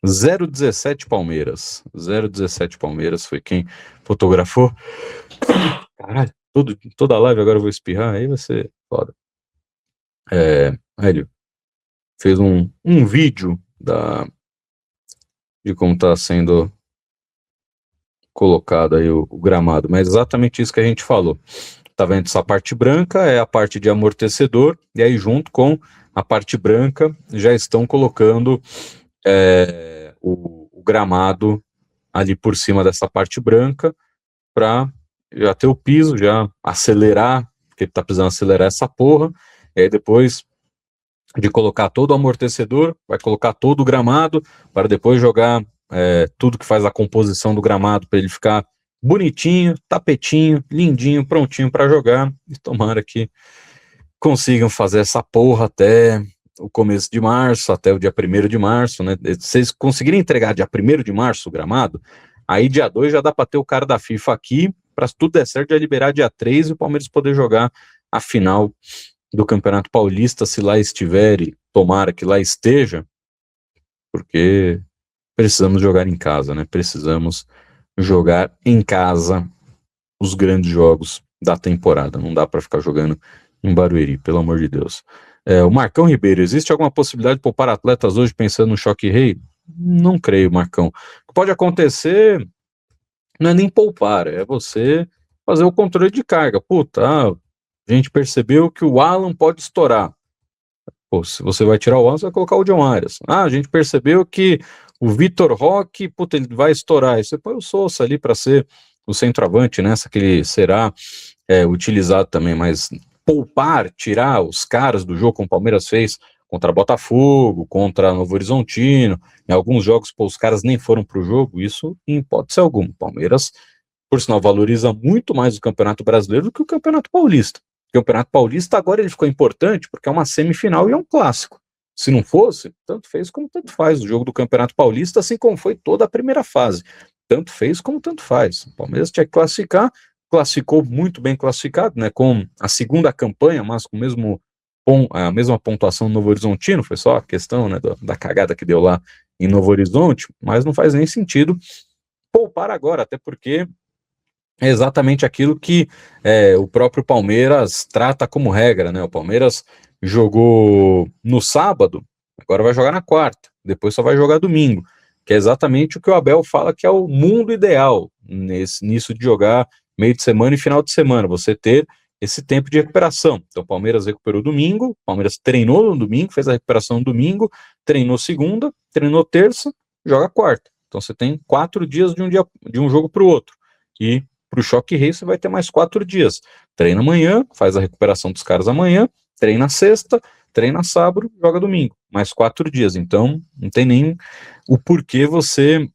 017 Palmeiras. 017 Palmeiras foi quem fotografou. Caralho, toda live agora eu vou espirrar, aí vai ser foda. Ele fez um vídeo de como tá sendo colocado aí o gramado, mas exatamente isso que a gente falou. Tá vendo essa parte branca? É a parte de amortecedor, e aí junto com a parte branca já estão colocando o gramado ali por cima dessa parte branca para já ter o piso, já acelerar, porque tá precisando acelerar essa porra, e aí depois de colocar todo o amortecedor, vai colocar todo o gramado, para depois jogar tudo que faz a composição do gramado, para ele ficar bonitinho, tapetinho, lindinho, prontinho para jogar, e tomara que consigam fazer essa porra até o começo de março, até o dia 1º de março, né? Se vocês conseguirem entregar dia 1º de março o gramado, aí dia 2 já dá para ter o cara da FIFA aqui, para se tudo der certo, já liberar dia 3 e o Palmeiras poder jogar a final do Campeonato Paulista, se lá estiver, e tomara que lá esteja, porque precisamos jogar em casa, né? Precisamos jogar em casa os grandes jogos da temporada. Não dá para ficar jogando em Barueri, pelo amor de Deus. O Marcão Ribeiro, existe alguma possibilidade de poupar atletas hoje pensando no choque rei? Não creio, Marcão. O que pode acontecer não é nem poupar, é você fazer o controle de carga. Puta, a gente percebeu que o Alan pode estourar. Pô, se você vai tirar o Alan, você vai colocar o John Arias. A gente percebeu que o Vitor Roque, puta, ele vai estourar. Aí você põe o Sousa ali para ser o centroavante, nessa que ele será utilizado também, mas poupar, tirar os caras do jogo, como o Palmeiras fez contra Botafogo, contra Novo Horizontino, em alguns jogos, pô, os caras nem foram pro jogo, isso em hipótese alguma. O Palmeiras, por sinal, valoriza muito mais o Campeonato Brasileiro do que o Campeonato Paulista. O Campeonato Paulista agora ele ficou importante porque é uma semifinal e é um clássico. Se não fosse, tanto fez como tanto faz o jogo do Campeonato Paulista, assim como foi toda a primeira fase. Tanto fez como tanto faz. O Palmeiras tinha que classificar, classificou muito bem classificado, né, com a segunda campanha, mas com a mesma pontuação no Novo Horizontino, foi só a questão, né, da cagada que deu lá em Novo Horizonte, mas não faz nem sentido poupar agora, até porque é exatamente aquilo que o próprio Palmeiras trata como regra, né? O Palmeiras jogou no sábado, agora vai jogar na quarta, depois só vai jogar domingo, que é exatamente o que o Abel fala que é o mundo ideal nisso de jogar meio de semana e final de semana, você ter esse tempo de recuperação. Então o Palmeiras recuperou domingo, o Palmeiras treinou no domingo, fez a recuperação no domingo, treinou segunda, treinou terça, joga quarta. Então você tem 4 dias de um jogo para o outro. E para o Choque Rei você vai ter mais 4 dias. Treina amanhã, faz a recuperação dos caras amanhã, treina sexta, treina sábado, joga domingo. Mais 4 dias. Então não tem nem o porquê você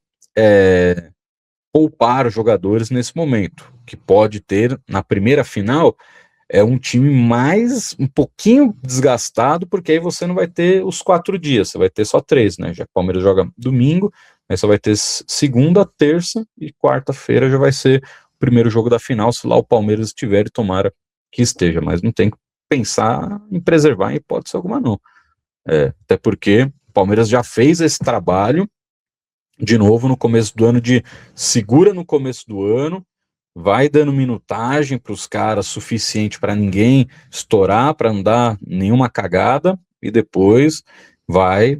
poupar os jogadores nesse momento. O que pode ter na primeira final é um time um pouquinho desgastado, porque aí você não vai ter os 4 dias, você vai ter só 3, né? Já que o Palmeiras joga domingo, aí só vai ter segunda, terça e quarta-feira já vai ser o primeiro jogo da final, se lá o Palmeiras estiver e tomara que esteja, mas não tem que pensar em preservar em hipótese alguma não. Até porque o Palmeiras já fez esse trabalho de novo no começo do ano de segura no começo do ano, vai dando minutagem para os caras suficiente para ninguém estourar, para não dar nenhuma cagada, e depois vai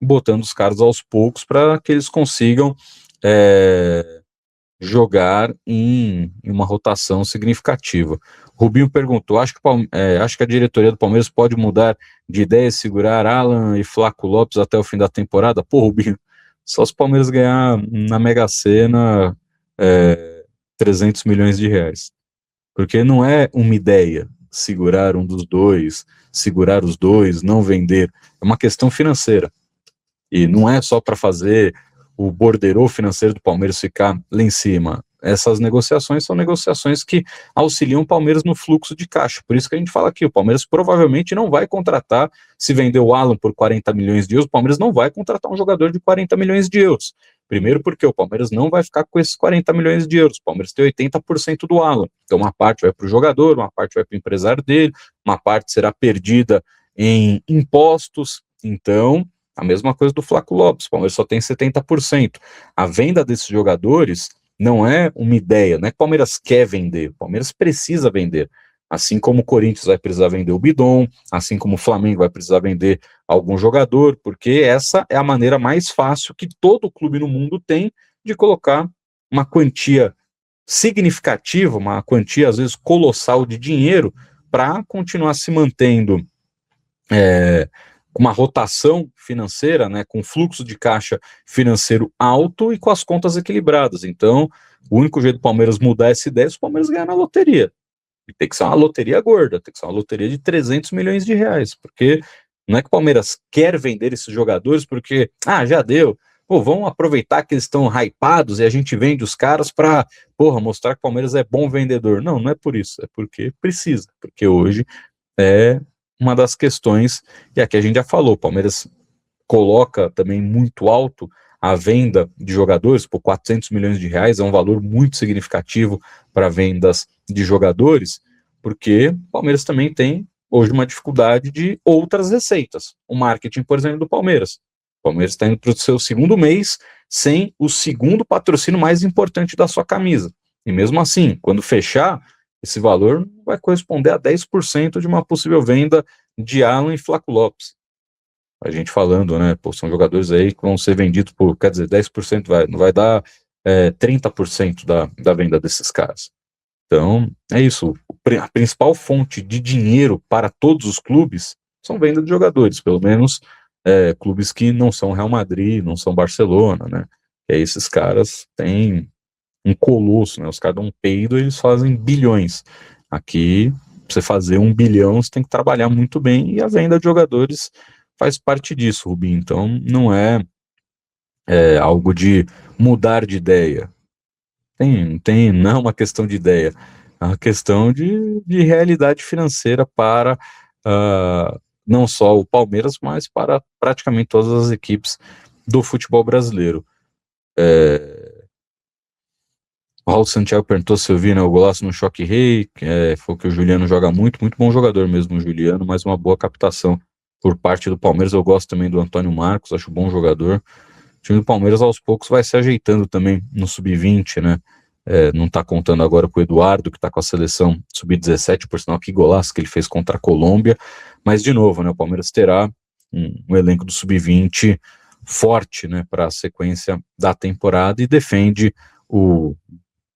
botando os caras aos poucos para que eles consigam jogar em uma rotação significativa. Rubinho perguntou, acho que a diretoria do Palmeiras pode mudar de ideia e segurar Alan e Flaco Lopes até o fim da temporada? Pô, Rubinho, só se o Palmeiras ganhar na Mega Sena 300 milhões de reais. Porque não é uma ideia segurar um dos dois, segurar os dois, não vender. É uma questão financeira. E não é só para fazer o borderô financeiro do Palmeiras ficar lá em cima. Essas negociações são negociações que auxiliam o Palmeiras no fluxo de caixa. Por isso que a gente fala aqui, o Palmeiras provavelmente não vai contratar, se vender o Alan por 40 milhões de euros, o Palmeiras não vai contratar um jogador de 40 milhões de euros. Primeiro porque o Palmeiras não vai ficar com esses 40 milhões de euros. O Palmeiras tem 80% do Alan. Então uma parte vai para o jogador, uma parte vai para o empresário dele, uma parte será perdida em impostos. Então, a mesma coisa do Flaco Lopes, o Palmeiras só tem 70%. A venda desses jogadores não é uma ideia, não é que o Palmeiras quer vender, o Palmeiras precisa vender. Assim como o Corinthians vai precisar vender o Bidon, assim como o Flamengo vai precisar vender algum jogador, porque essa é a maneira mais fácil que todo clube no mundo tem de colocar uma quantia significativa, uma quantia às vezes colossal de dinheiro para continuar se mantendo com uma rotação financeira, né, com fluxo de caixa financeiro alto e com as contas equilibradas. Então, o único jeito do Palmeiras mudar essa ideia é se o Palmeiras ganhar na loteria. E tem que ser uma loteria gorda, tem que ser uma loteria de 300 milhões de reais, porque não é que o Palmeiras quer vender esses jogadores porque, já deu, pô, vamos aproveitar que eles estão hypados e a gente vende os caras para, mostrar que o Palmeiras é bom vendedor. Não, não é por isso, é porque precisa, porque hoje é uma das questões, e aqui a gente já falou, o Palmeiras coloca também muito alto a venda de jogadores, por 400 milhões de reais, é um valor muito significativo para vendas de jogadores, porque o Palmeiras também tem hoje uma dificuldade de outras receitas. O marketing, por exemplo, do Palmeiras. O Palmeiras está indo para o seu segundo mês sem o segundo patrocínio mais importante da sua camisa. E mesmo assim, quando fechar, esse valor vai corresponder a 10% de uma possível venda de Alan e Flaco Lopes. A gente falando, né, são jogadores aí que vão ser vendidos por, 10% não vai dar 30% da venda desses caras. Então, é isso. A principal fonte de dinheiro para todos os clubes são venda de jogadores, pelo menos clubes que não são Real Madrid, não são Barcelona, né? E aí esses caras têm um colosso, né? Os caras dão um peido e eles fazem bilhões. Aqui, pra você fazer 1 bilhão, você tem que trabalhar muito bem, e a venda de jogadores faz parte disso, Rubinho. Então, não é algo de mudar de ideia. Não é uma questão de ideia, é uma questão de realidade financeira para não só o Palmeiras, mas para praticamente todas as equipes do futebol brasileiro. O Raul Santiago perguntou se eu vi, né, o golaço no Choque Rei, foi que o Juliano joga muito bom jogador mesmo, o Juliano, mas uma boa captação por parte do Palmeiras. Eu gosto também do Antônio Marcos, acho bom jogador. O time do Palmeiras aos poucos vai se ajeitando também no Sub-20, né? Não tá contando agora com o Eduardo, que tá com a seleção Sub-17, por sinal que golaço que ele fez contra a Colômbia, Mas, de novo, né, o Palmeiras terá um elenco do Sub-20 forte, né, para a sequência da temporada e defende o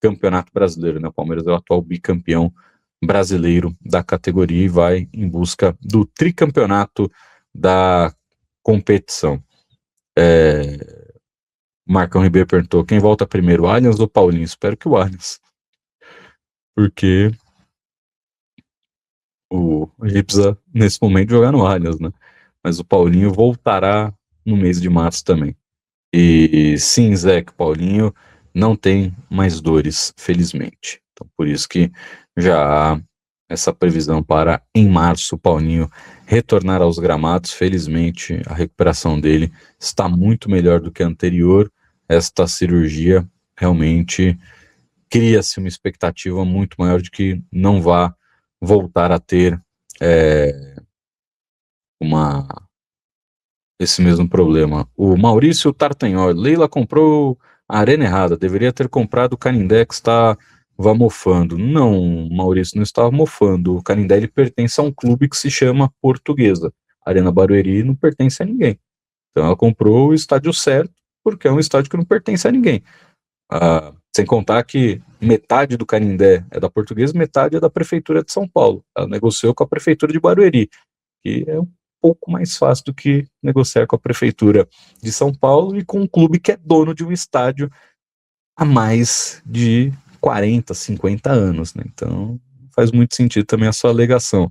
Campeonato Brasileiro, né? O Palmeiras é o atual bicampeão brasileiro da categoria e vai em busca do tricampeonato da competição. Marcão Ribeiro perguntou, quem volta primeiro, Allianz ou Paulinho? Espero que o Allianz, porque ele precisa, nesse momento, jogar no Allianz, né? Mas o Paulinho voltará no mês de março também. E sim, Zé, que o Paulinho não tem mais dores, felizmente. Então, por isso que já há essa previsão para, em março, o Paulinho retornar aos gramados. Felizmente, a recuperação dele está muito melhor do que a anterior. Esta cirurgia realmente cria-se uma expectativa muito maior de que não vá voltar a ter esse mesmo problema. O Maurício Tartagnoli, Leila comprou a arena errada, deveria ter comprado o Canindé que estava mofando. Não, Maurício, não estava mofando. O Canindé ele pertence a um clube que se chama Portuguesa. A Arena Barueri não pertence a ninguém. Então ela comprou o estádio certo, porque é um estádio que não pertence a ninguém. Sem contar que metade do Canindé é da Portuguesa, metade é da Prefeitura de São Paulo. Ela negociou com a Prefeitura de Barueri, que é um pouco mais fácil do que negociar com a Prefeitura de São Paulo e com um clube que é dono de um estádio há mais de 40, 50 anos, né? Então faz muito sentido também a sua alegação.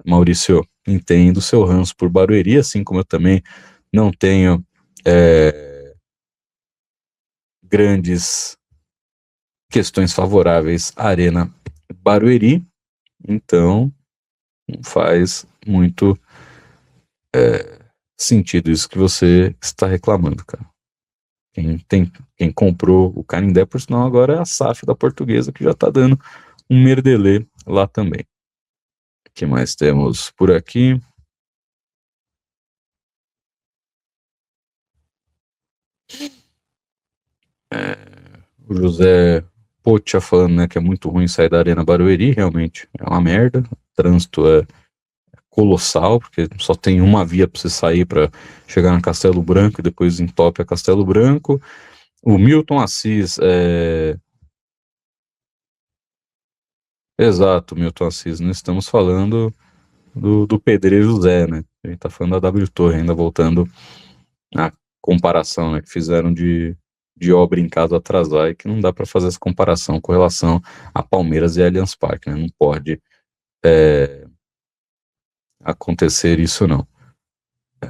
Maurício, entendo o seu ranço por Barueri, assim como eu também não tenho grandes questões favoráveis à Arena Barueri, então faz muito sentido isso que você está reclamando, cara. Quem comprou o Canindé, por sinal, agora é a SAF da Portuguesa, que já está dando um merdelê lá também. O que mais temos por aqui? O José Pocha falando, né, que é muito ruim sair da Arena Barueri, realmente é uma merda. O trânsito é colossal, porque só tem uma via para você sair para chegar na Castelo Branco e depois entope a Castelo Branco. O Milton Assis Exato, Milton Assis, não estamos falando do Pedreiro José, né? A gente tá falando da W Torre, ainda voltando à comparação, né, que fizeram de obra em casa atrasar e que não dá para fazer essa comparação com relação a Palmeiras e Allianz Parque, né? Não pode acontecer isso, não. O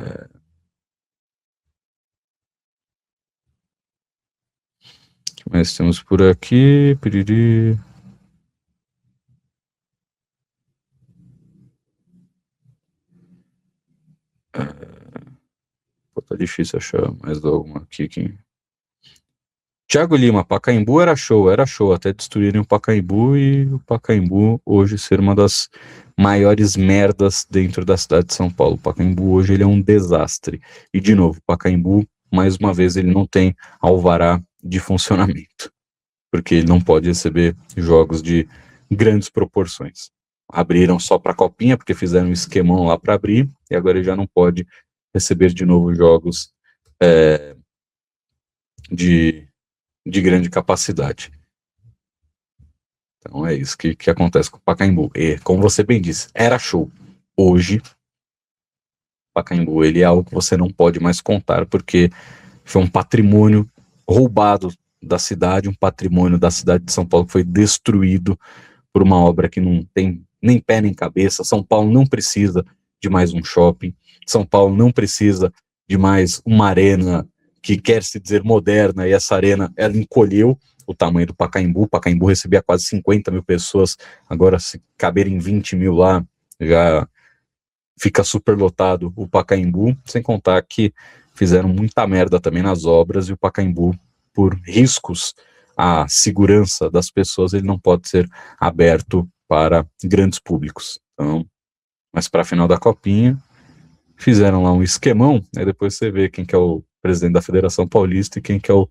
que mais temos por aqui? Piriri. Pô, tá difícil achar mais alguma aqui. Thiago Lima, Pacaembu era show, até destruírem o Pacaembu e o Pacaembu hoje ser uma das maiores merdas dentro da cidade de São Paulo. O Pacaembu hoje ele é um desastre. E de novo, o Pacaembu, mais uma vez, ele não tem alvará de funcionamento, porque ele não pode receber jogos de grandes proporções. Abriram só para a Copinha, porque fizeram um esquemão lá para abrir, e agora ele já não pode receber de novo jogos de grande capacidade. Então é isso que acontece com o Pacaembu. E, como você bem disse, era show. Hoje, Pacaembu ele é algo que você não pode mais contar, porque foi um patrimônio roubado da cidade, um patrimônio da cidade de São Paulo que foi destruído por uma obra que não tem nem pé nem cabeça. São Paulo não precisa de mais um shopping. São Paulo não precisa de mais uma arena que quer se dizer moderna, e essa arena, ela encolheu o tamanho do Pacaembu. O Pacaembu recebia quase 50 mil pessoas, agora se caberem 20 mil lá, já fica superlotado o Pacaembu, sem contar que fizeram muita merda também nas obras, e o Pacaembu, por riscos à segurança das pessoas, ele não pode ser aberto para grandes públicos. Então, mas para a final da Copinha, fizeram lá um esquemão, aí depois você vê quem que é o presidente da Federação Paulista e quem que é o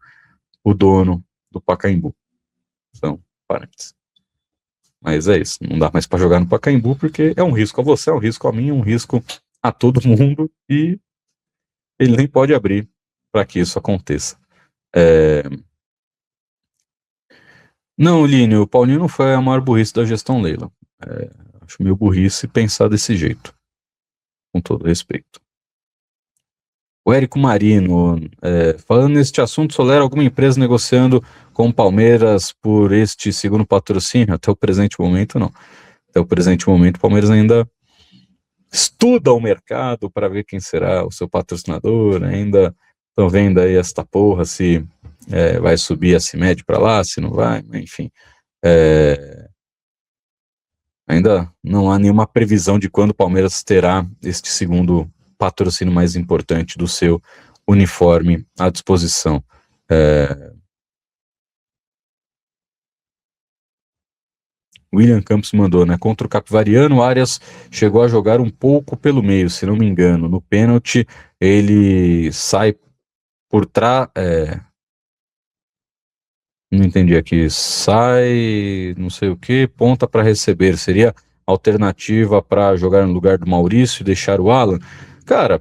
dono do Pacaembu. São parentes. Mas é isso, não dá mais para jogar no Pacaembu, porque é um risco a você, é um risco a mim, é um risco a todo mundo, e ele nem pode abrir para que isso aconteça. Não, Línio, o Paulinho não foi a maior burrice da gestão Leila. Acho meio burrice pensar desse jeito, com todo respeito. O Érico Marino, falando neste assunto, Soler, alguma empresa negociando com o Palmeiras por este segundo patrocínio? Até o presente momento, não. Até o presente momento, o Palmeiras ainda estuda o mercado para ver quem será o seu patrocinador, ainda estão vendo aí esta porra, se vai subir a CIMED para lá, se não vai, enfim. Ainda não há nenhuma previsão de quando o Palmeiras terá este segundo patrocínio mais importante do seu uniforme à disposição. William Campos mandou, né? Contra o Capivariano, o Arias chegou a jogar um pouco pelo meio, se não me engano. No pênalti, ele sai por trás. Não entendi aqui. Sai, não sei o que, ponta para receber. Seria alternativa para jogar no lugar do Maurício e deixar o Alan? Cara,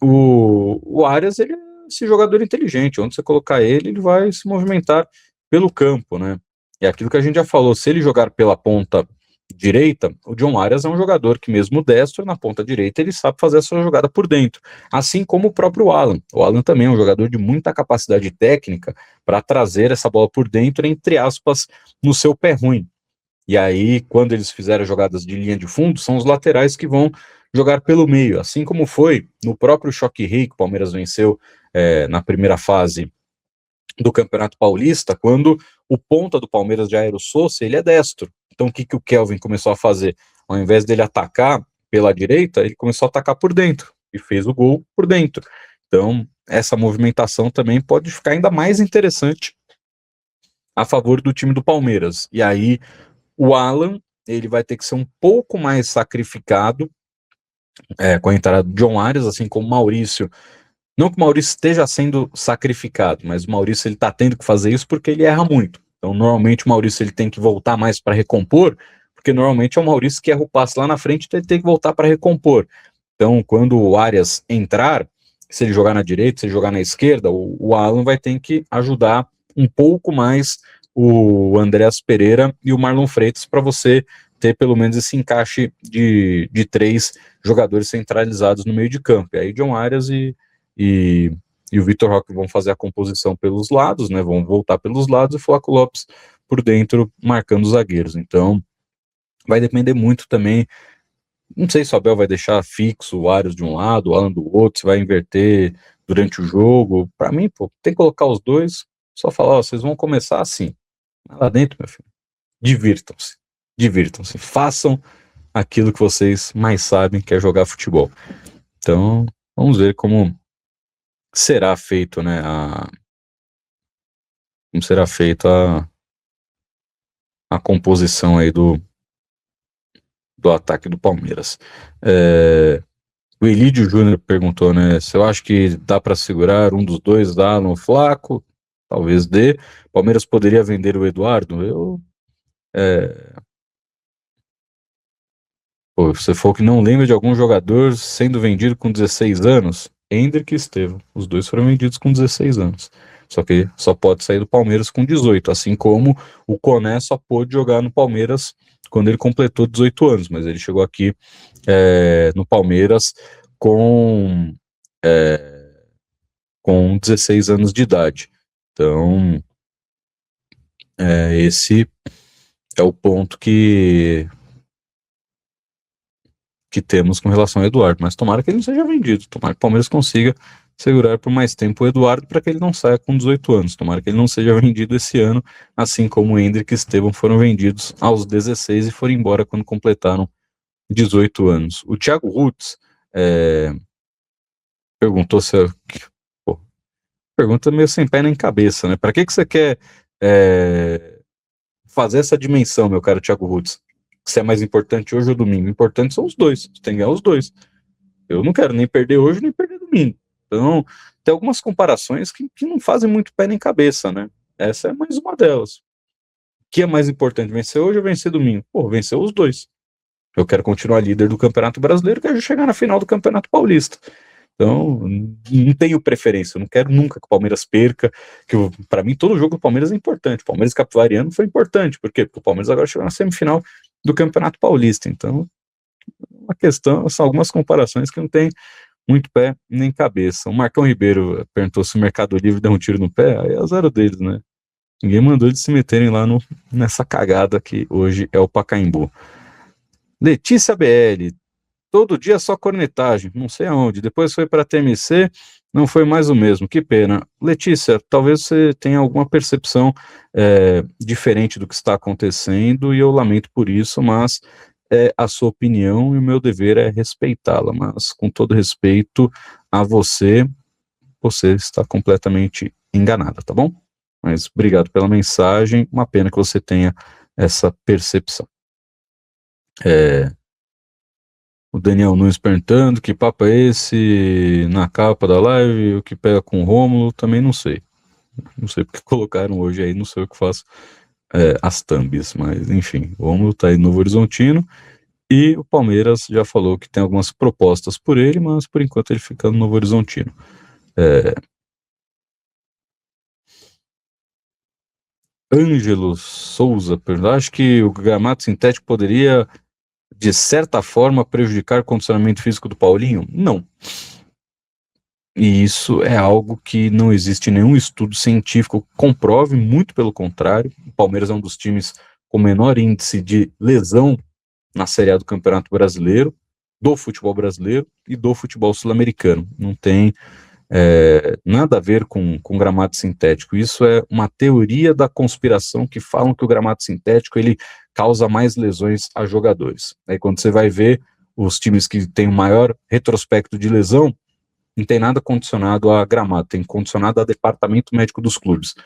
o Arias, ele é esse jogador inteligente. Onde você colocar ele, ele vai se movimentar pelo campo, né? É aquilo que a gente já falou. Se ele jogar pela ponta direita, o John Arias é um jogador que, mesmo destro, na ponta direita, ele sabe fazer essa jogada por dentro. Assim como o próprio Alan. O Alan também é um jogador de muita capacidade técnica para trazer essa bola por dentro, entre aspas, no seu pé ruim. E aí, quando eles fizerem jogadas de linha de fundo, são os laterais que vão jogar pelo meio, assim como foi no próprio Choque Rei, que o Palmeiras venceu na primeira fase do Campeonato Paulista, quando o ponta do Palmeiras, de Jairo Souza, ele é destro. Então o que o Kelvin começou a fazer? Ao invés dele atacar pela direita, ele começou a atacar por dentro, e fez o gol por dentro. Então essa movimentação também pode ficar ainda mais interessante a favor do time do Palmeiras. E aí o Alan, ele vai ter que ser um pouco mais sacrificado com a entrada do John Arias, assim como o Maurício. Não que o Maurício esteja sendo sacrificado, mas o Maurício ele está tendo que fazer isso porque ele erra muito. Então, normalmente o Maurício ele tem que voltar mais para recompor, porque normalmente é o Maurício que erra o passe lá na frente, então ele tem que voltar para recompor. Então, quando o Arias entrar, se ele jogar na direita, se ele jogar na esquerda, o Alan vai ter que ajudar um pouco mais o Andreas Pereira e o Marlon Freitas para você ter pelo menos esse encaixe de três jogadores centralizados no meio de campo. E aí John Arias e o Vitor Roque vão fazer a composição pelos lados, né? Vão voltar pelos lados, e o Flávio Lopes por dentro marcando os zagueiros. Então vai depender muito também. Não sei se o Abel vai deixar fixo o Arias de um lado, o Alan do outro, se vai inverter durante o jogo. Para mim, pô, tem que colocar os dois, só falar, ó, vocês vão começar assim. Lá dentro, meu filho, divirtam-se, façam aquilo que vocês mais sabem, que é jogar futebol. Então, vamos ver como será feito, né, como será feita a composição aí do ataque do Palmeiras. O Elídio Júnior perguntou, né, se eu acho que dá para segurar um dos dois, dá no Flaco, talvez dê. Palmeiras poderia vender o Eduardo? Você falou que não lembra de algum jogador sendo vendido com 16 anos? Hendrick e Estevão, os dois foram vendidos com 16 anos. Só que só pode sair do Palmeiras com 18, assim como o Koné só pôde jogar no Palmeiras quando ele completou 18 anos, mas ele chegou aqui no Palmeiras com 16 anos de idade. Então, esse é o ponto que temos com relação ao Eduardo, mas tomara que ele não seja vendido, tomara que o Palmeiras consiga segurar por mais tempo o Eduardo para que ele não saia com 18 anos, tomara que ele não seja vendido esse ano, assim como o Hendrick e Estevão foram vendidos aos 16 e foram embora quando completaram 18 anos. O Thiago Rutz perguntou se pergunta meio sem pé nem cabeça, né? Para que você quer fazer essa dimensão, meu caro Thiago Rutz? Se é mais importante hoje ou domingo? Importante são os dois, você tem que ganhar os dois. Eu não quero nem perder hoje, nem perder domingo. Então, tem algumas comparações que não fazem muito pé nem cabeça, né? Essa é mais uma delas. que é mais importante, vencer hoje ou vencer domingo? Pô, vencer os dois. Eu quero continuar líder do Campeonato Brasileiro, quero chegar na final do Campeonato Paulista. Então, não tenho preferência, eu não quero nunca que o Palmeiras perca, para mim todo jogo do Palmeiras é importante. O Palmeiras Capivariano foi importante, por quê? Porque o Palmeiras agora chegou na semifinal do Campeonato Paulista. Então, uma questão, são algumas comparações que não tem muito pé nem cabeça. O Marcão Ribeiro perguntou se o Mercado Livre deu um tiro no pé, aí é azar deles, né? Ninguém mandou eles se meterem lá nessa cagada que hoje é o Pacaembu. Letícia BL, todo dia só cornetagem, não sei aonde, depois foi para a TMC, não foi mais o mesmo, que pena. Letícia, talvez você tenha alguma percepção diferente do que está acontecendo, e eu lamento por isso, mas é a sua opinião e o meu dever é respeitá-la, mas com todo respeito a você, você está completamente enganada, tá bom? Mas obrigado pela mensagem, uma pena que você tenha essa percepção. O Daniel Nunes perguntando que papo é esse na capa da live, o que pega com o Rômulo, também não sei. Não sei porque colocaram hoje aí, não sei o que faço as thumbs, mas enfim, o Rômulo tá aí no Novo Horizontino e o Palmeiras já falou que tem algumas propostas por ele, mas por enquanto ele fica no Novo Horizontino. Ângelo Souza, acho que o gramado sintético poderia, de certa forma, prejudicar o condicionamento físico do Paulinho? Não. E isso é algo que não existe nenhum estudo científico que comprove, muito pelo contrário. O Palmeiras é um dos times com menor índice de lesão na Série A do Campeonato Brasileiro, do futebol brasileiro e do futebol sul-americano. Não tem nada a ver com gramado sintético. Isso é uma teoria da conspiração que falam que o gramado sintético ele causa mais lesões a jogadores. Aí quando você vai ver os times que têm o maior retrospecto de lesão, não tem nada condicionado a gramado, tem condicionado a departamento médico dos clubes.